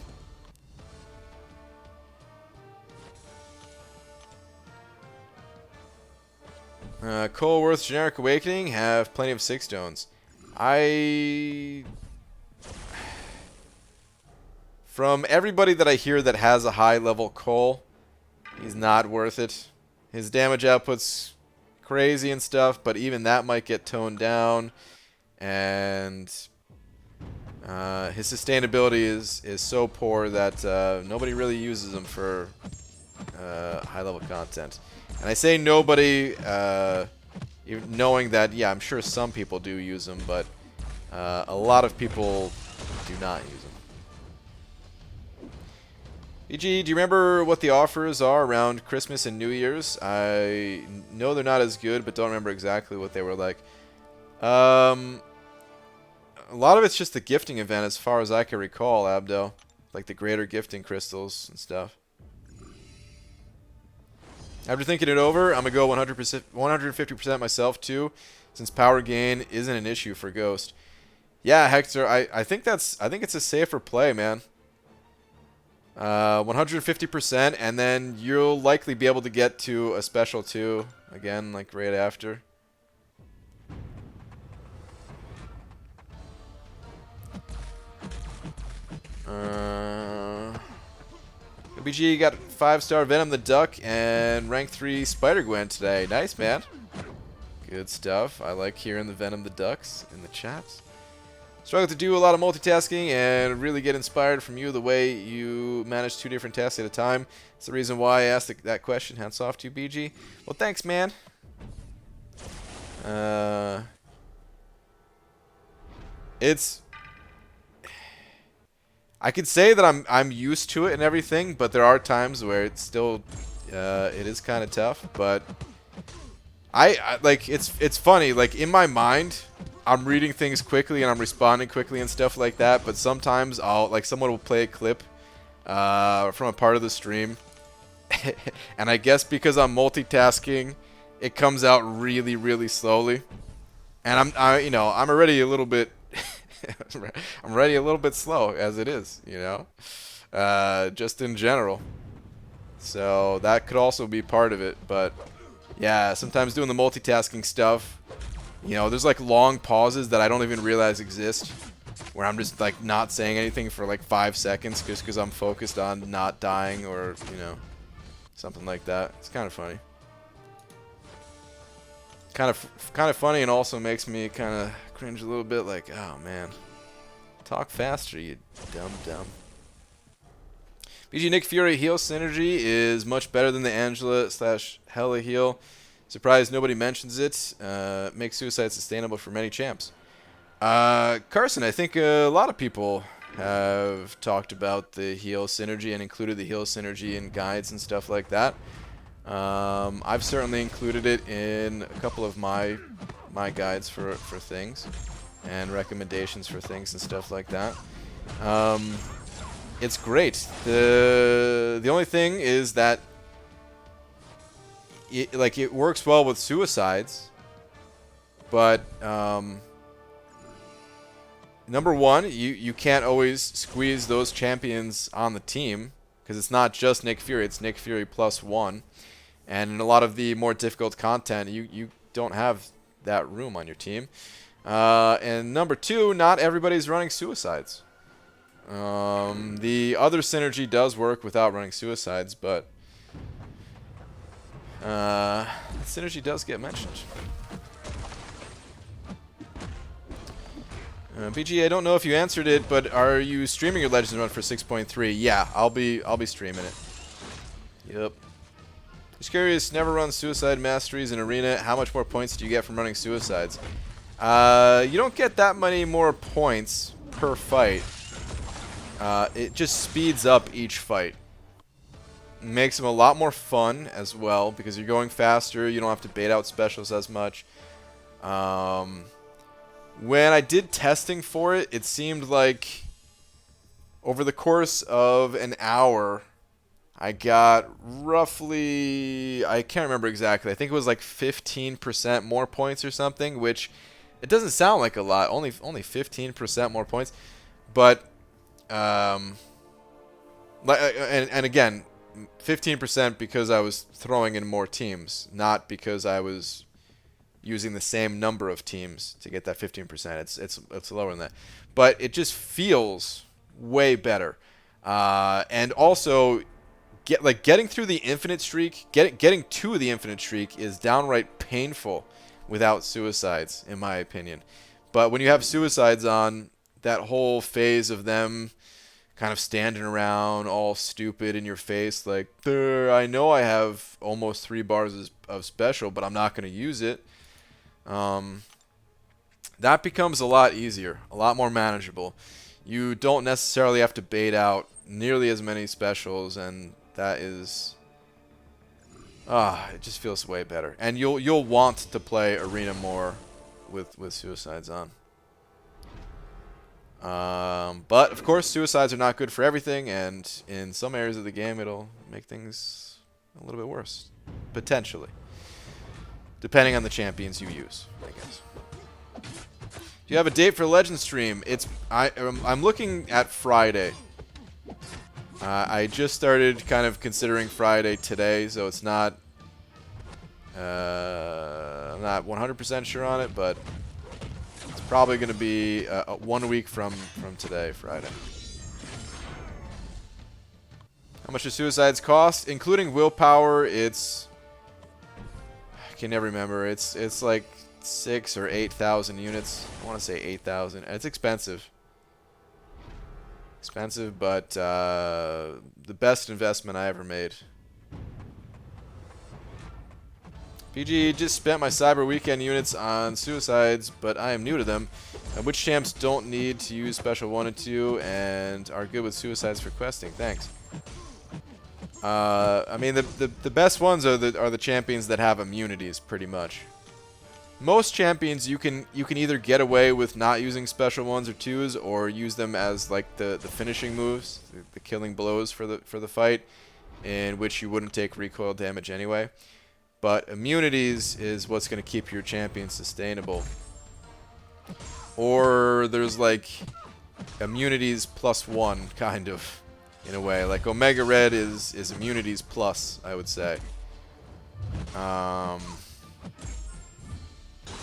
Coleworth's Generic Awakening have plenty of 6 stones. From everybody that I hear that has a high level Cole, he's not worth it. His damage output's crazy and stuff, but even that might get toned down. And his sustainability is so poor that nobody really uses him for high-level content. And I say nobody, even knowing that, yeah, I'm sure some people do use him, but a lot of people do not use him. BG, do you remember what the offers are around Christmas and New Year's? I know they're not as good, but don't remember exactly what they were like. A lot of it's just the gifting event as far as I can recall, Abdo. Like the greater gifting crystals and stuff. After thinking it over, I'm going to go 100%, 150% myself too, since power gain isn't an issue for Ghost. Yeah, Hector, I think it's a safer play, man. 150%, and then you'll likely be able to get to a special too, again, like right after. BG got 5-star Venom the Duck and rank 3 Spider-Gwen today. Nice, man. Good stuff. I like hearing the Venom the Ducks in the chats. Struggle to do a lot of multitasking and really get inspired from you the way you manage 2 different tasks at a time. It's the reason why I asked that question. Hats off to you, BG. Well, thanks, man. I could say that I'm used to it and everything, but there are times where it's still it is kind of tough. But I like it's funny. Like in my mind, I'm reading things quickly and I'm responding quickly and stuff like that. But sometimes someone will play a clip from a part of the stream, and I guess because I'm multitasking, it comes out really, really slowly, and I'm already a little bit. I'm already a little bit slow as it is, just in general. So that could also be part of it. But yeah, sometimes doing the multitasking stuff, you know, there's like long pauses that I don't even realize exist, where I'm just like not saying anything for like 5 seconds just because I'm focused on not dying or, you know, something like that. It's kind of funny. Kind of funny, and also makes me kind of cringe a little bit. Like, oh man, talk faster, you dumb. BG Nick Fury heal synergy is much better than the Angela / Hella heal. Surprised nobody mentions it. Makes suicide sustainable for many champs. Carson, I think a lot of people have talked about the heal synergy and included the heal synergy in guides and stuff like that. I've certainly included it in a couple of my guides for things and recommendations for things and stuff like that. It's great. The only thing is that it works well with suicides, but number one, you can't always squeeze those champions on the team because it's not just Nick Fury, it's Nick Fury +1. And in a lot of the more difficult content, you don't have that room on your team. And number two, not everybody's running suicides. The other synergy does work without running suicides, but synergy does get mentioned. BG, I don't know if you answered it, but are you streaming your Legends run for 6.3? Yeah, I'll be streaming it. Yep. Just curious, never run suicide masteries in arena. How much more points do you get from running suicides? You don't get that many more points per fight. It just speeds up each fight. It makes them a lot more fun as well because you're going faster. You don't have to bait out specials as much. When I did testing for it, it seemed like over the course of an hour, I got roughly, I can't remember exactly, I think it was like 15% more points or something, which it doesn't sound like a lot, only 15% more points, but, and again, 15% because I was throwing in more teams, not because I was using the same number of teams to get that 15%. It's lower than that, but it just feels way better, and also getting through the infinite streak, getting to the infinite streak is downright painful without suicides, in my opinion. But when you have suicides on, that whole phase of them kind of standing around all stupid in your face, like, I know I have almost 3 bars of special, but I'm not going to use it. That becomes a lot easier, a lot more manageable. You don't necessarily have to bait out nearly as many specials, and that is, it just feels way better. And you'll want to play arena more with suicides on. But of course, suicides are not good for everything, and in some areas of the game, it'll make things a little bit worse, potentially, depending on the champions you use, I guess. Do you have a date for Legend stream? I'm looking at Friday. I just started kind of considering Friday today, so it's not. I'm not 100% sure on it, but it's probably going to be 1 week from today, Friday. How much do suicides cost, including willpower? It's, I can never remember. It's like 6,000 or 8,000 units. I want to say 8,000. It's expensive. Expensive, but the best investment I ever made. PG just spent my Cyber Weekend units on suicides, but I am new to them. Which champs don't need to use special 1 and 2 and are good with suicides for questing? Thanks. I mean, the best ones are the champions that have immunities, pretty much. Most champions you can either get away with not using special 1s or 2s, or use them as like the finishing moves, the killing blows for the fight, in which you wouldn't take recoil damage anyway. But immunities is what's going to keep your champion sustainable. Or there's like immunities +1 kind of, in a way. Like Omega Red is immunities plus, I would say. I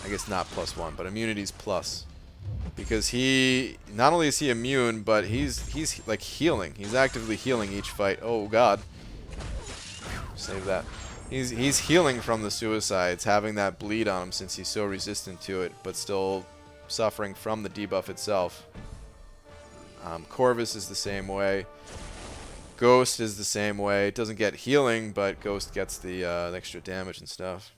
guess not +1, but immunities plus. Because he, not only is he immune, but he's like healing. He's actively healing each fight. Oh god. Save that. He's healing from the suicides, having that bleed on him since he's so resistant to it, but still suffering from the debuff itself. Corvus is the same way. Ghost is the same way. It doesn't get healing, but Ghost gets the extra damage and stuff.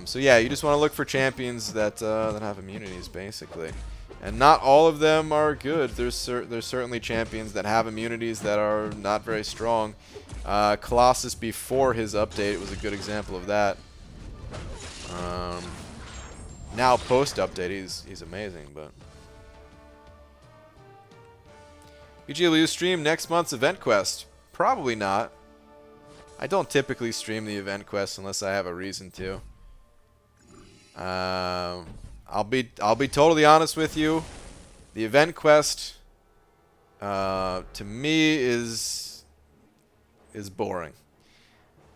So yeah, you just want to look for champions that have immunities, basically. And not all of them are good. There's certainly champions that have immunities that are not very strong. Colossus before his update was a good example of that. Now post-update, he's amazing, but... BG, will you stream next month's event quest? Probably not. I don't typically stream the event quest unless I have a reason to. I'll be totally honest with you. The event quest, to me, is boring.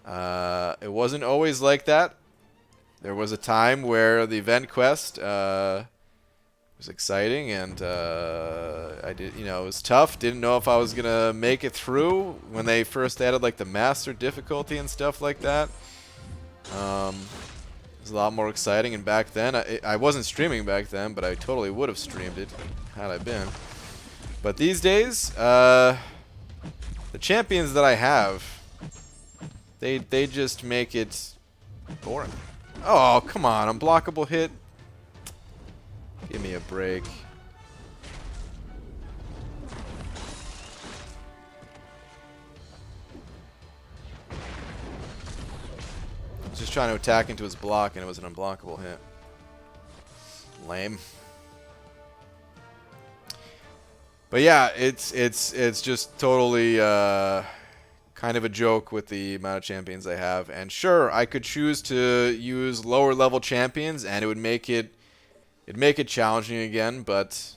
It wasn't always like that. There was a time where the event quest was exciting, and it was tough. Didn't know if I was gonna make it through when they first added like the master difficulty and stuff like that. It was a lot more exciting, and back then I wasn't streaming back then, but I totally would have streamed it had I been. But these days, the champions that I have, they just make it boring. Oh, come on, unblockable hit. Give me a break. Just trying to attack into his block, and it was an unblockable hit. Lame. But yeah, it's just totally kind of a joke with the amount of champions I have. And sure, I could choose to use lower level champions, and it would make it challenging again. But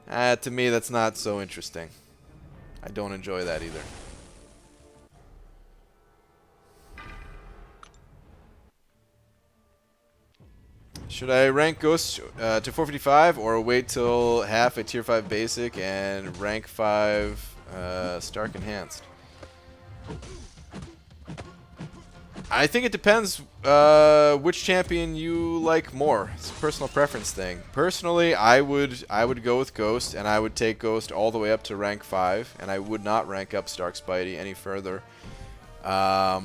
to me, that's not so interesting. I don't enjoy that either. Should I rank Ghost to 455 or wait till half a tier 5 basic and rank 5 Stark Enhanced? I think it depends which champion you like more. It's a personal preference thing. Personally, I would go with Ghost, and I would take Ghost all the way up to rank 5, and I would not rank up Stark Spidey any further. But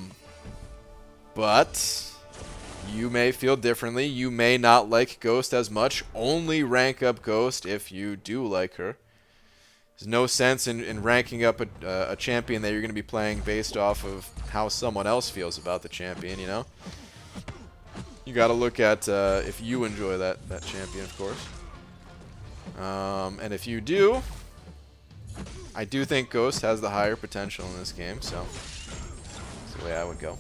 you may feel differently. You may not like Ghost as much. Only rank up Ghost if you do like her. There's no sense in ranking up a champion that you're going to be playing based off of how someone else feels about the champion, you know? You got to look at if you enjoy that champion, of course. And if you do, I do think Ghost has the higher potential in this game, so that's the way I would go.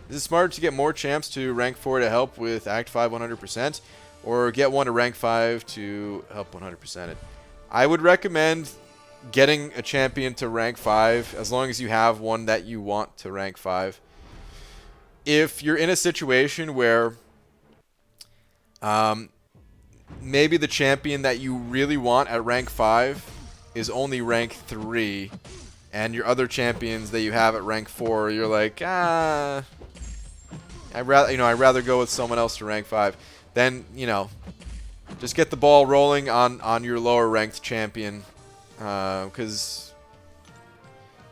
Is it smarter to get more champs to rank 4 to help with Act 5 100%, or get one to rank 5 to help 100% it? I would recommend getting a champion to rank 5 as long as you have one that you want to rank 5. If you're in a situation where maybe the champion that you really want at rank 5 is only rank 3, and your other champions that you have at rank 4, you're like, I'd rather go with someone else to rank 5. Then, just get the ball rolling on your lower ranked champion, because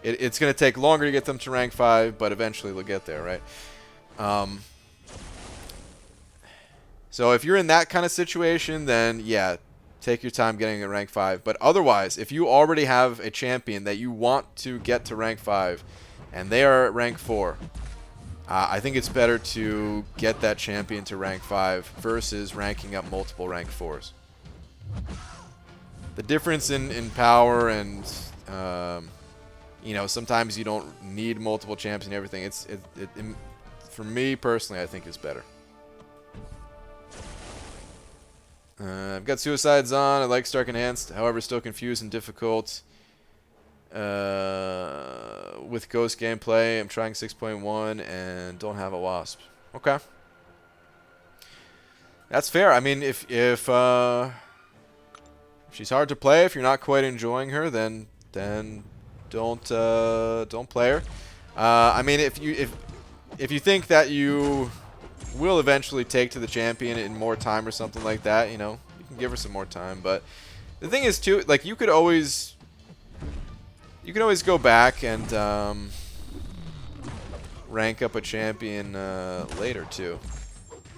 it's going to take longer to get them to rank 5, but eventually they'll get there, right? So if you're in that kind of situation, then yeah, take your time getting a rank 5. But otherwise, if you already have a champion that you want to get to rank 5, and they are at rank 4, I think it's better to get that champion to rank 5 versus ranking up multiple rank 4s. The difference in power and, sometimes you don't need multiple champs and everything. For me personally, I think is better. I've got Suicides on. I like Stark Enhanced, however, still confused and difficult. With Ghost gameplay, I'm trying 6.1 and don't have a Wasp. Okay. That's fair. I mean, if she's hard to play, if you're not quite enjoying her, then don't play her. I mean, if you think that you will eventually take to the champion in more time or something like that, you know, you can give her some more time. But the thing is, too, like you can always go back and rank up a champion later too.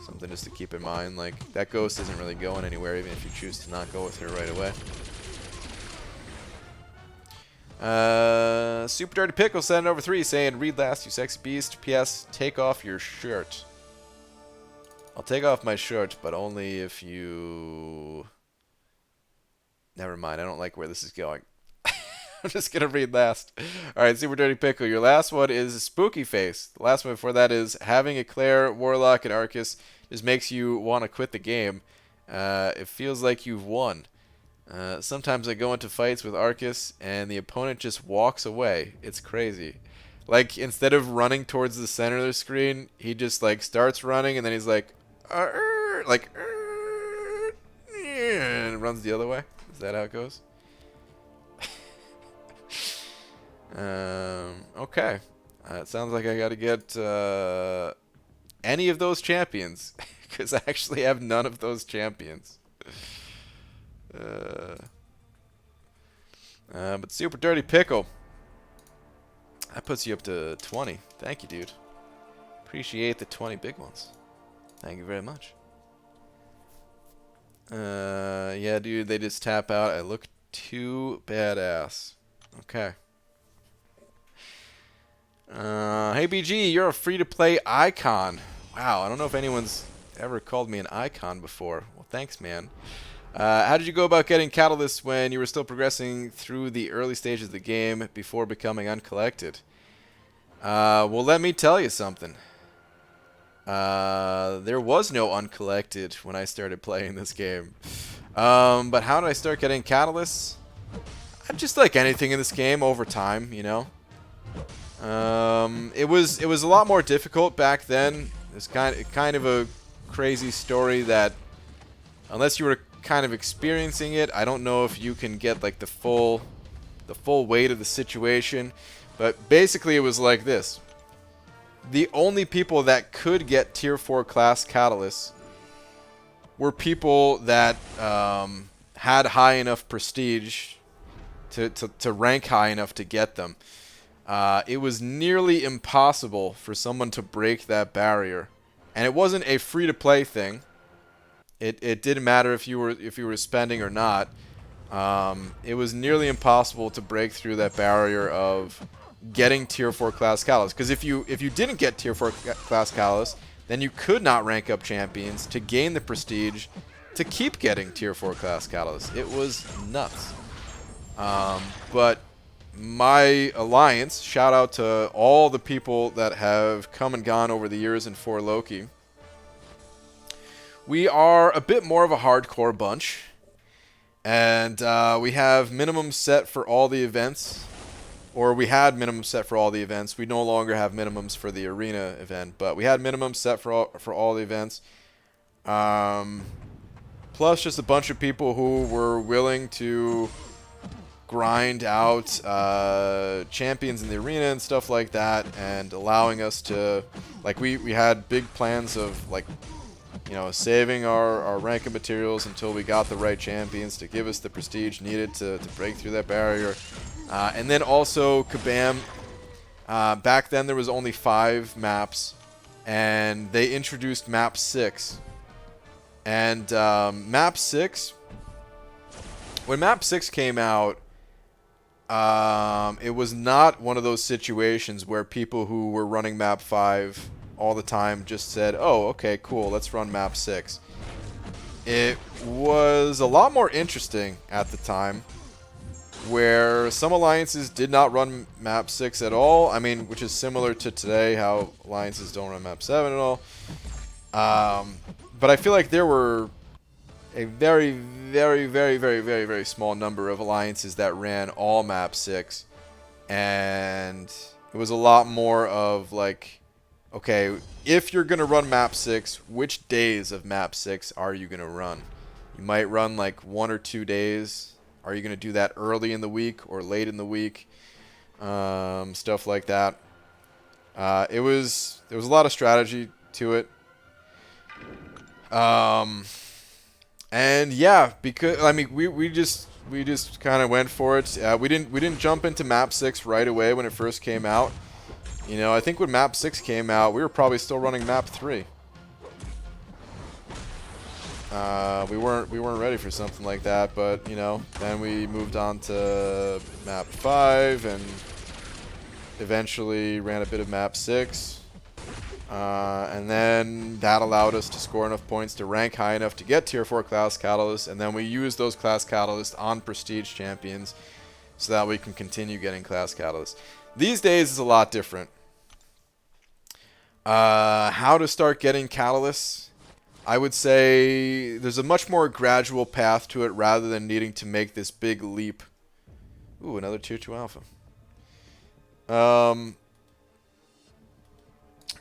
Something just to keep in mind. Like that ghost isn't really going anywhere, even if you choose to not go with her right away. Super Dirty Pickle sending over 3 saying, "Read last, you sexy beast. P.S. Take off your shirt." I'll take off my shirt, but only if you... Never mind, I don't like where this is going. I'm just going to read last. Alright, Super Dirty Pickle. Your last one is Spooky Face. The last one before that is having a Claire, Warlock, and Arcus just makes you want to quit the game. It feels like you've won. Sometimes I go into fights with Arcus, and the opponent just walks away. It's crazy. Like, instead of running towards the center of the screen, he just, like, starts running, and then he's like, and runs the other way. Is that how it goes? Okay. It sounds like I gotta get any of those champions, because I actually have none of those champions. But Super Dirty Pickle, that puts you up to 20. Thank you, dude. Appreciate the 20 big ones. Thank you very much. Yeah, dude, they just tap out. I look too badass. Okay. Hey BG, you're a free-to-play icon. Wow, I don't know if anyone's ever called me an icon before. Well, thanks, man. How did you go about getting Catalyst when you were still progressing through the early stages of the game before becoming uncollected? Well, let me tell you something. There was no uncollected when I started playing this game. But how did I start getting Catalysts? Just like anything in this game, over time, you know. It was a lot more difficult back then. It's kind of a crazy story that, unless you were kind of experiencing it, I don't know if you can get like the full weight of the situation. But basically, it was like this: the only people that could get tier 4 class catalysts were people that had high enough prestige to rank high enough to get them. It was nearly impossible for someone to break that barrier, and it wasn't a free-to-play thing. It didn't matter if you were spending or not. It was nearly impossible to break through that barrier of getting tier 4 class catalyst. Because if you didn't get tier 4 class catalyst, then you could not rank up champions to gain the prestige to keep getting tier 4 class catalyst. It was nuts. But my alliance, shout out to all the people that have come and gone over the years in 4 Loki. We are a bit more of a hardcore bunch, and we have minimums set for all the events, or we had minimums set for all the events. We no longer have minimums for the arena event, but we had minimums set for all the events. Plus just a bunch of people who were willing to grind out champions in the arena and stuff like that, and allowing us to, like, we had big plans of, like, you know, saving our rank of materials until we got the right champions to give us the prestige needed to break through that barrier. And then also Kabam, back then there was only 5 maps, and they introduced map 6. And map 6, when map 6 came out, it was not one of those situations where people who were running map 5 all the time just said, oh, okay, cool, let's run map 6. It was a lot more interesting at the time, where some alliances did not run map 6 at all. I mean, which is similar to today, how alliances don't run map 7 at all. But I feel like there were a very, very, very, very, very, very small number of alliances that ran all map 6. And it was a lot more of like, okay, if you're going to run map 6, which days of map 6 are you going to run? You might run like 1 or 2 days. Are you going to do that early in the week or late in the week? Stuff like that. There was a lot of strategy to it. And yeah, because I mean we just kind of went for it. We didn't jump into map 6 right away when it first came out. You know, I think when map 6 came out, we were probably still running map 3. We weren't ready for something like that, but you know, then we moved on to map 5 and eventually ran a bit of map 6. And then that allowed us to score enough points to rank high enough to get tier 4 class catalysts, and then we used those class catalysts on prestige champions so that we can continue getting class catalysts. These days is a lot different. How to start getting catalysts? I would say there's a much more gradual path to it rather than needing to make this big leap. Ooh, another tier 2 alpha.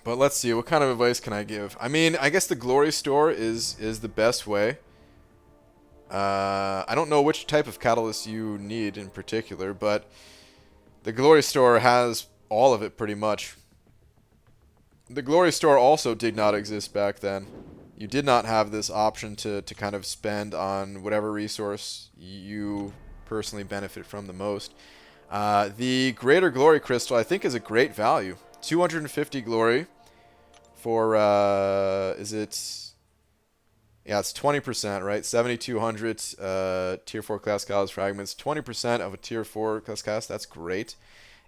But let's see, what kind of advice can I give? I mean, I guess the Glory Store is the best way. I don't know which type of catalyst you need in particular, but the Glory Store has all of it pretty much. The Glory Store also did not exist back then. You did not have this option to kind of spend on whatever resource you personally benefit from the most. The Greater Glory Crystal, I think, is a great value. 250 glory for, is it, yeah, it's 20%, right? 7,200 tier 4 class catalyst fragments, 20% of a tier 4 class catalyst, that's great.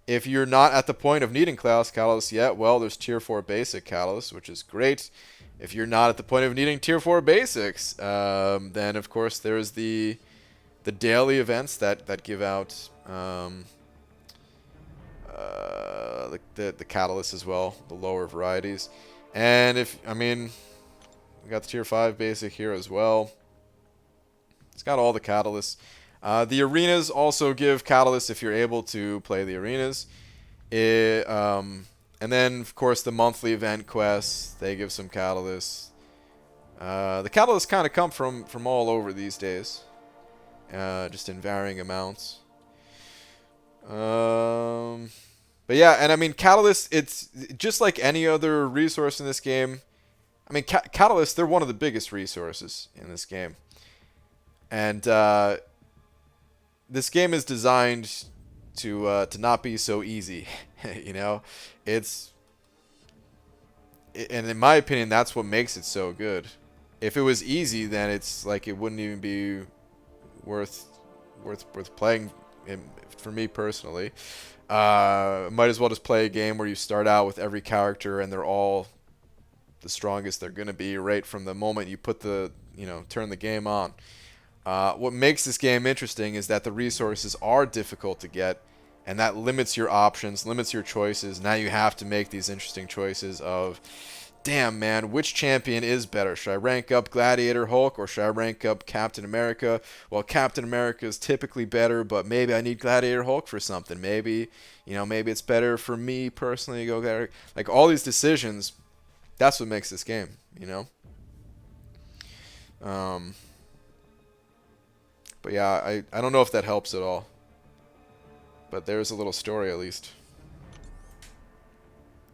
If you're not at the point of needing class catalyst yet, well, there's tier 4 basic catalyst, which is great. If you're not at the point of needing tier 4 basics, then of course there's the daily events that give out the catalysts as well, the lower varieties. And if, I mean, we got the tier 5 basic here as well. It's got all the catalysts. The arenas also give catalysts if you're able to play the arenas. And then, of course, the monthly event quests, they give some catalysts. The catalysts kind of come from all over these days, just in varying amounts. But yeah, and I mean, catalysts, it's just like any other resource in this game. I mean, catalysts, they're one of the biggest resources in this game. And this game is designed to not be so easy, you know? And in my opinion, that's what makes it so good. If it was easy, then it's like it wouldn't even be worth playing. For me personally, might as well just play a game where you start out with every character and they're all the strongest they're gonna be right from the moment you put turn the game on. What makes this game interesting is that the resources are difficult to get, and that limits your options, limits your choices. Now you have to make these interesting choices of, damn man, which champion is better? Should I rank up Gladiator Hulk or should I rank up Captain America? Well, Captain America is typically better, but maybe I need Gladiator Hulk for something. Maybe, maybe it's better for me personally to go there. Like all these decisions, that's what makes this game, But yeah, I don't know if that helps at all. But there's a little story at least.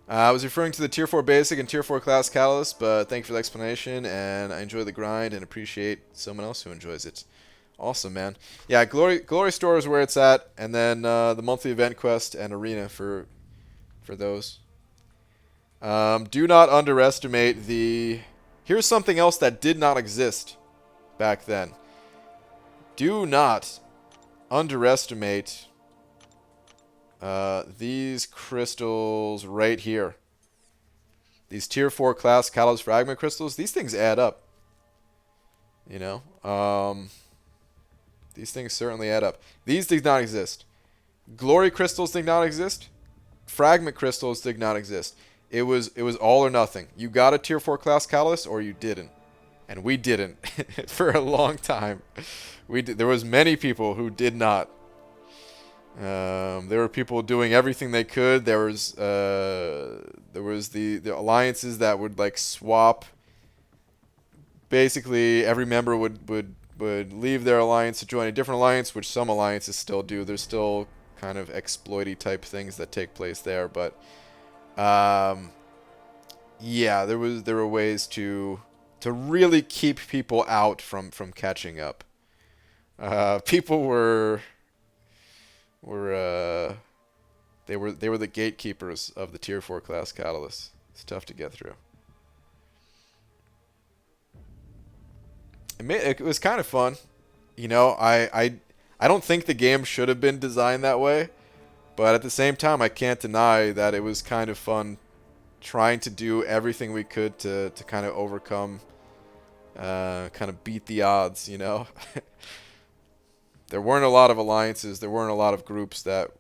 I was referring to the Tier 4 Basic and Tier 4 Class Catalyst, but thank you for the explanation, and I enjoy the grind and appreciate someone else who enjoys it. Awesome, man. Yeah, Glory Store is where it's at, and then the monthly event quest and arena for those. Do not underestimate the... Here's something else that did not exist back then. Do not underestimate these crystals right here. These tier 4 class catalyst fragment crystals, these things add up. These things certainly add up. These did not exist. Glory crystals did not exist. Fragment crystals did not exist. It was all or nothing. You got a tier 4 class catalyst or you didn't. and we didn't for a long time. There was many people who did not. There were people doing everything they could. There was the alliances that would like swap. Basically, every member would leave their alliance to join a different alliance, which some alliances still do. There's still kind of exploity type things that take place there, but yeah, there were ways to really keep people out from catching up. People were they were the gatekeepers of the tier 4 class catalysts. It's tough to get through. It was kind of fun. You know, I don't think the game should have been designed that way, but at the same time, I can't deny that it was kind of fun trying to do everything we could to kind of overcome, kind of beat the odds, you know? There weren't a lot of alliances, there weren't a lot of groups that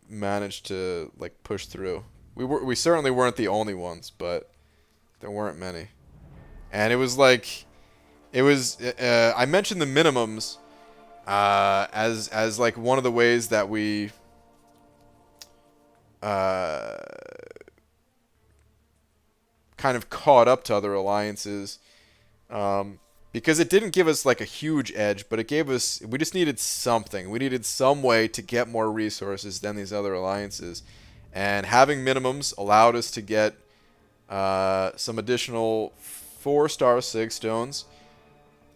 managed to like push through. We certainly weren't the only ones, but there weren't many. And it was like I mentioned the minimums as like one of the ways that we kind of caught up to other alliances, because it didn't give us like a huge edge, but it gave us, we just needed something. We needed some way to get more resources than these other alliances, and having minimums allowed us to get some additional 4-star sig stones,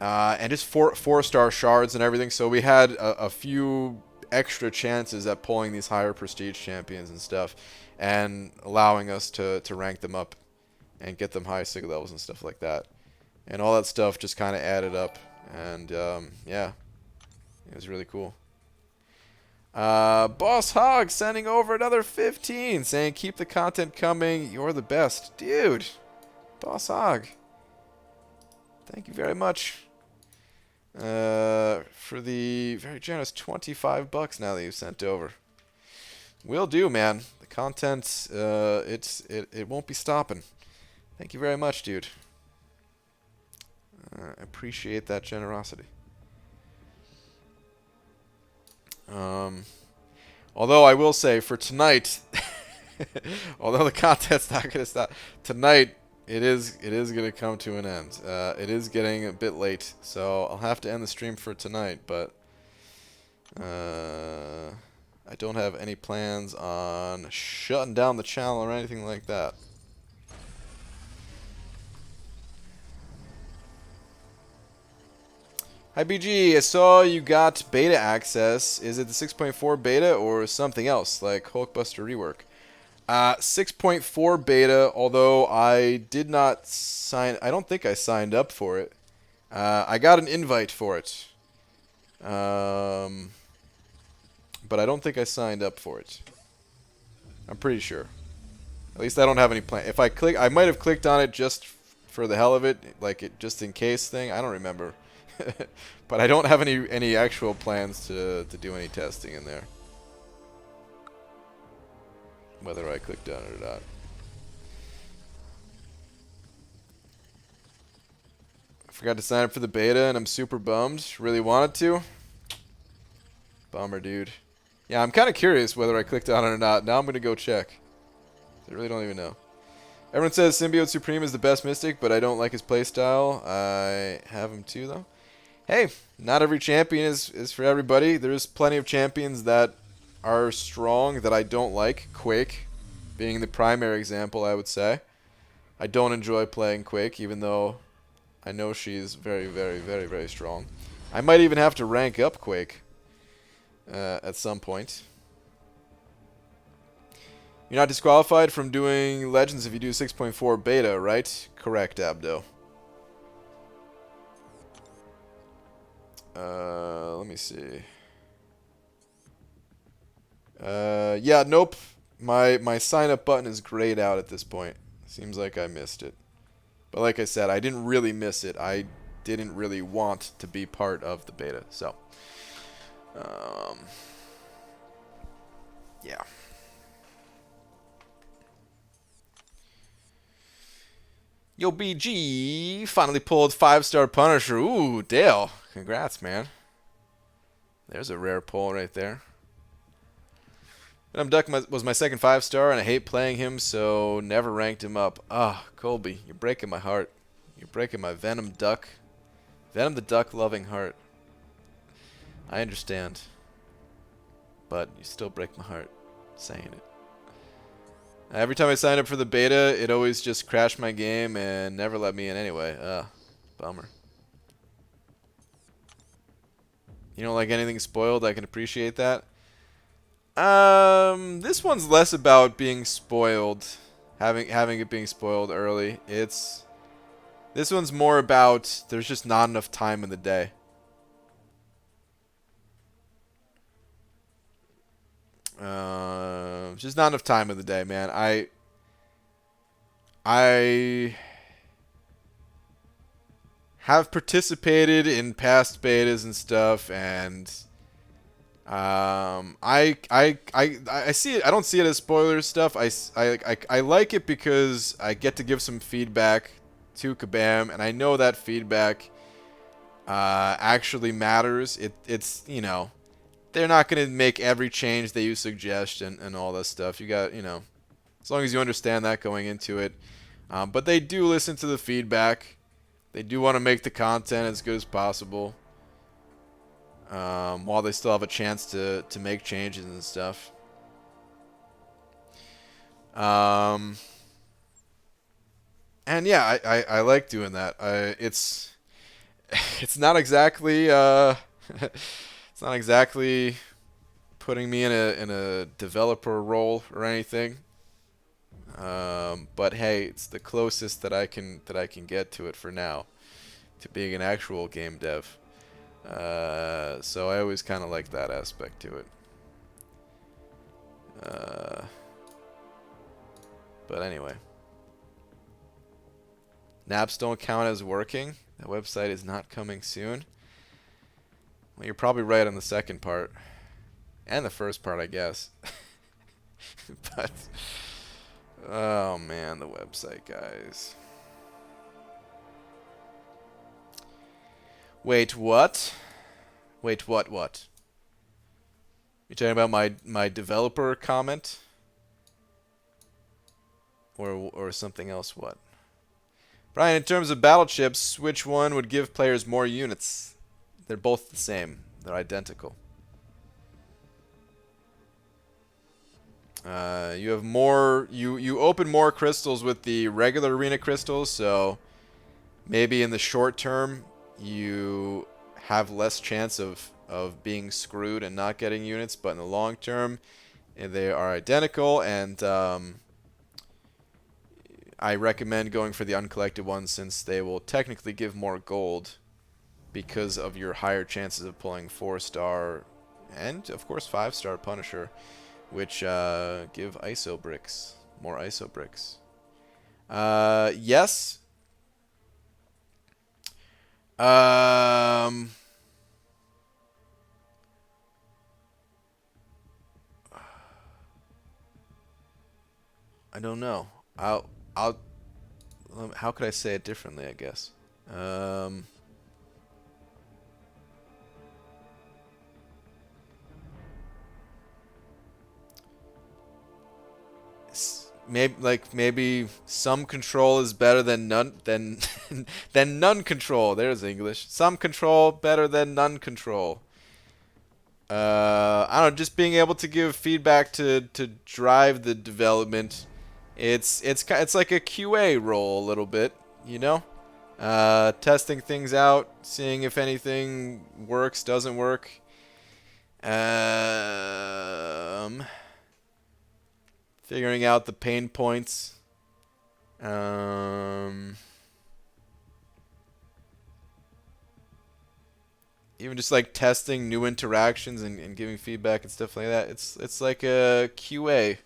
and just 4-star shards and everything. So we had a few extra chances at pulling these higher prestige champions and stuff, and allowing us to rank them up and get them high sig levels and stuff like that. And all that stuff just kind of added up, and yeah, it was really cool. Boss Hog sending over another 15, saying keep the content coming, you're the best. Dude, Boss Hog, thank you very much for the very generous 25 bucks now that you've sent over. Will do, man. The content, it won't be stopping. Thank you very much, dude. I appreciate that generosity. Although I will say, for tonight, although the content's not going to stop, tonight it is going to come to an end. It is getting a bit late, so I'll have to end the stream for tonight, but I don't have any plans on shutting down the channel or anything like that. Hi BG, I saw you got beta access. Is it the 6.4 beta or something else, like Hulkbuster rework? 6.4 beta, although I did not sign... I don't think I signed up for it. I got an invite for it. But I don't think I signed up for it. I'm pretty sure. At least I don't have any plan. If I click... I might have clicked on it just for the hell of it, like it just in case thing. I don't remember. But I don't have any actual plans to do any testing in there, whether I clicked on it or not. I forgot to sign up for the beta and I'm super bummed. Really wanted to. Bummer, dude. Yeah, I'm kind of curious whether I clicked on it or not. Now I'm going to go check. I really don't even know. Everyone says Symbiote Supreme is the best Mystic, but I don't like his playstyle. I have him too, though. Hey, not every champion is for everybody. There's plenty of champions that are strong that I don't like. Quake being the primary example, I would say. I don't enjoy playing Quake, even though I know she's very, very, very, very strong. I might even have to rank up Quake at some point. You're not disqualified from doing Legends if you do 6.4 beta, right? Correct, Abdo. Let me see. Yeah, nope. My sign up button is grayed out at this point. Seems like I missed it. But like I said, I didn't really miss it. I didn't really want to be part of the beta. So, yeah. Yo, BG finally pulled 5-star Punisher. Ooh, Dale. Congrats, man. There's a rare pull right there. Venom Duck was my second 5-star, and I hate playing him, so never ranked him up. Ah, Colby, you're breaking my heart. You're breaking my Venom Duck. Venom the Duck loving heart. I understand. But you still break my heart saying it. Every time I signed up for the beta, it always just crashed my game and never let me in anyway. Ugh, bummer. You don't like anything spoiled? I can appreciate that. This one's less about being spoiled, having it being spoiled early. This one's more about there's just not enough time in the day. Just not enough time in the day, man. I have participated in past betas and stuff, and I see it. I don't see it as spoiler stuff. I like it because I get to give some feedback to Kabam, and I know that feedback actually matters. It's you know, they're not gonna make every change that you suggest and all that stuff. You got, you know, as long as you understand that going into it. But they do listen to the feedback. They do want to make the content as good as possible. While they still have a chance to make changes and stuff. And yeah, I like doing that. It's not exactly it's not exactly putting me in a developer role or anything. But hey, it's the closest that I can get to it for now, to being an actual game dev. So I always kind of like that aspect to it. But anyway. Naps don't count as working. That website is not coming soon. Well, you're probably right on the second part. And the first part, I guess. But, oh man, the website, guys. Wait, what? Wait, what? You talking about my developer comment? Or something else, what? Brian, in terms of battle chips, which one would give players more units? They're both the same. They're identical. You have more. You open more crystals with the regular arena crystals, so maybe in the short term you have less chance of being screwed and not getting units, but in the long term they are identical, and I recommend going for the uncollected ones since they will technically give more gold because of your higher chances of pulling 4-star and of course 5-star Punisher, which give ISO bricks, more ISO bricks. Yes. I don't know. How could I say it differently, I guess? Maybe some control is better than none than none control. There's English. Some control better than none control. I don't know, just being able to give feedback to drive the development. It's like a QA role a little bit, you know? Testing things out, seeing if anything works, doesn't work. Figuring out the pain points. Even just like testing new interactions and giving feedback and stuff like that. It's like a QA.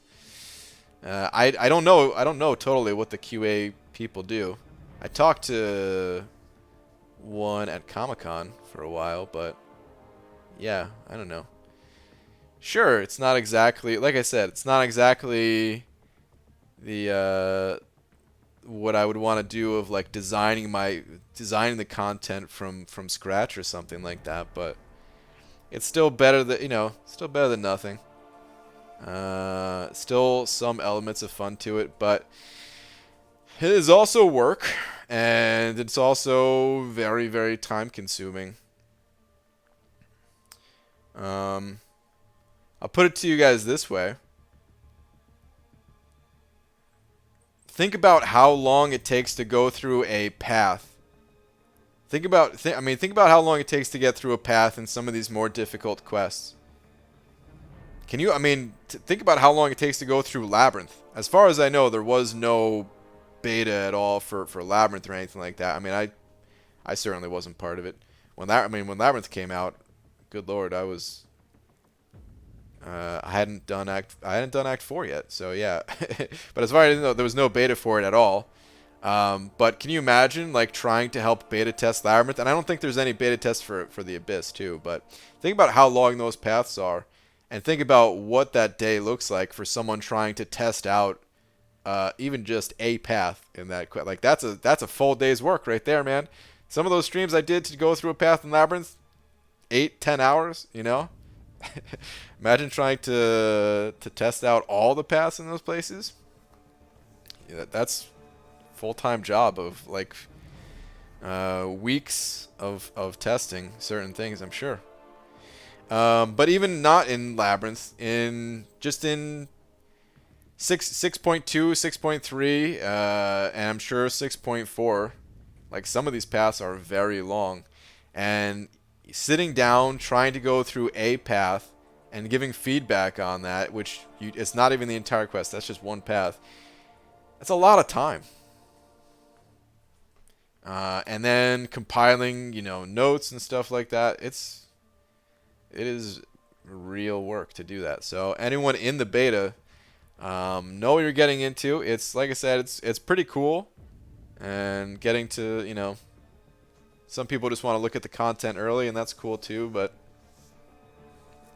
I don't know totally what the QA people do. I talked to one at Comic-Con for a while, but yeah, I don't know. Sure, it's not exactly, like I said, it's not exactly the what I would want to do of like designing the content from scratch or something like that, but it's still better than, still better than nothing. Still some elements of fun to it, but it is also work, and it's also very, very time consuming. I'll put it to you guys this way. Think about how long it takes to go through a path. Think about how long it takes to get through a path in some of these more difficult quests. Can you, think about how long it takes to go through Labyrinth. As far as I know, there was no beta at all for Labyrinth or anything like that. I certainly wasn't part of it. When Labyrinth came out, good lord, I hadn't done Act 4 yet, so yeah. But as far as I know, there was no beta for it at all. But can you imagine like trying to help beta test Labyrinth? And I don't think there's any beta tests for the Abyss too. But think about how long those paths are, and think about what that day looks like for someone trying to test out even just a path in that. Like that's a full day's work right there, man. Some of those streams I did to go through a path in Labyrinth, 8-10 hours. Imagine trying to test out all the paths in those places. Yeah, that's full-time job of like weeks of testing certain things, I'm sure. But even not in Labyrinth, just in 6.2, 6.3, and I'm sure 6.4, like some of these paths are very long, and sitting down trying to go through a path and giving feedback on that, which it's not even the entire quest, that's just one path. That's a lot of time. And then compiling, notes and stuff like that. It is real work to do that. So anyone in the beta, know what you're getting into. It's like I said, it's pretty cool, and getting to, some people just want to look at the content early, and that's cool too. But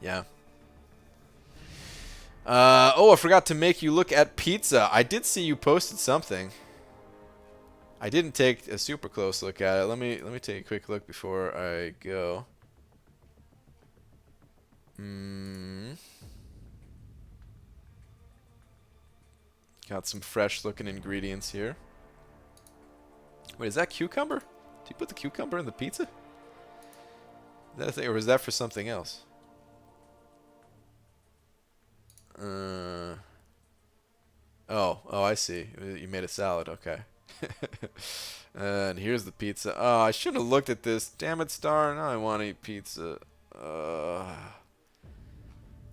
yeah. Oh, I forgot to make you look at pizza. I did see you posted something. I didn't take a super close look at it. Let me take a quick look before I go. Got some fresh looking ingredients here. Wait, is that cucumber? Did you put the cucumber in the pizza? Is that a thing, or was that for something else? Oh, I see. You made a salad. Okay. And here's the pizza. Oh, I should have looked at this. Damn it, Star. Now I want to eat pizza.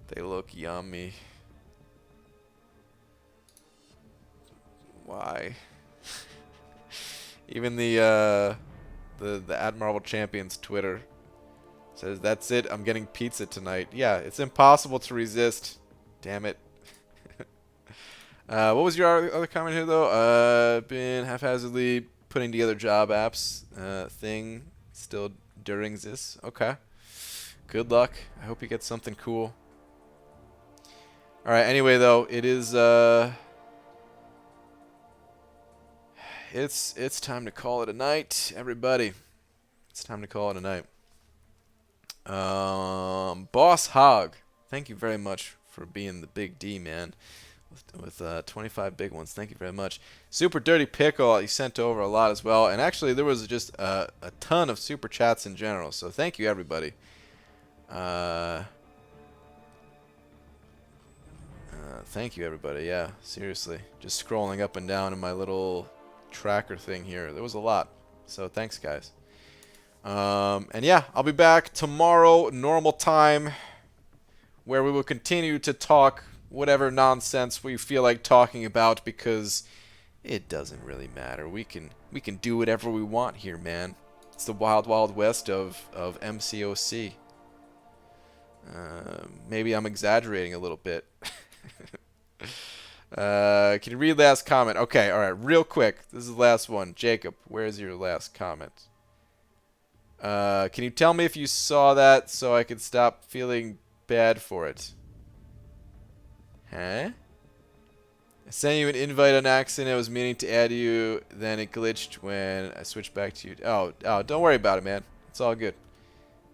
They look yummy. Why? Even the Admirable Champion's Twitter says, "That's it. I'm getting pizza tonight." Yeah, it's impossible to resist. Damn it. What was your other comment here, though? Been haphazardly putting together job apps thing. Still during this. Okay. Good luck. I hope you get something cool. All right. Anyway, though, it is it's time to call it a night, everybody. It's time to call it a night. Boss Hog, thank you very much for being the big D, man. With 25 big ones. Thank you very much. Super Dirty Pickle, you sent over a lot as well. And actually, there was just a ton of super chats in general. So thank you, everybody. Thank you, everybody. Yeah, seriously. Just scrolling up and down in my little tracker thing here. There was a lot. So thanks, guys. And yeah, I'll be back tomorrow, normal time, where we will continue to talk whatever nonsense we feel like talking about, because it doesn't really matter. We can do whatever we want here, man. It's the wild, wild west of MCOC. Maybe I'm exaggerating a little bit. Can you read last comment? Okay, all right, real quick. This is the last one. Jacob, where's your last comment? Can you tell me if you saw that so I could stop feeling bad for it? Huh? I sent you an invite on accident. I was meaning to add you, then it glitched when I switched back to you. Oh, don't worry about it, man. It's all good.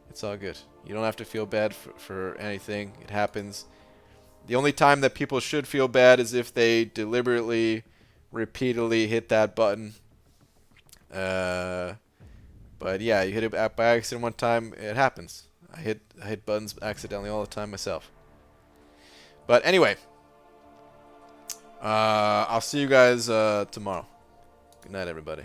It's all good. You don't have to feel bad for anything. It happens. The only time that people should feel bad is if they deliberately, repeatedly hit that button. But yeah, you hit it by accident one time. It happens. I hit buttons accidentally all the time myself. But anyway, I'll see you guys tomorrow. Good night, everybody.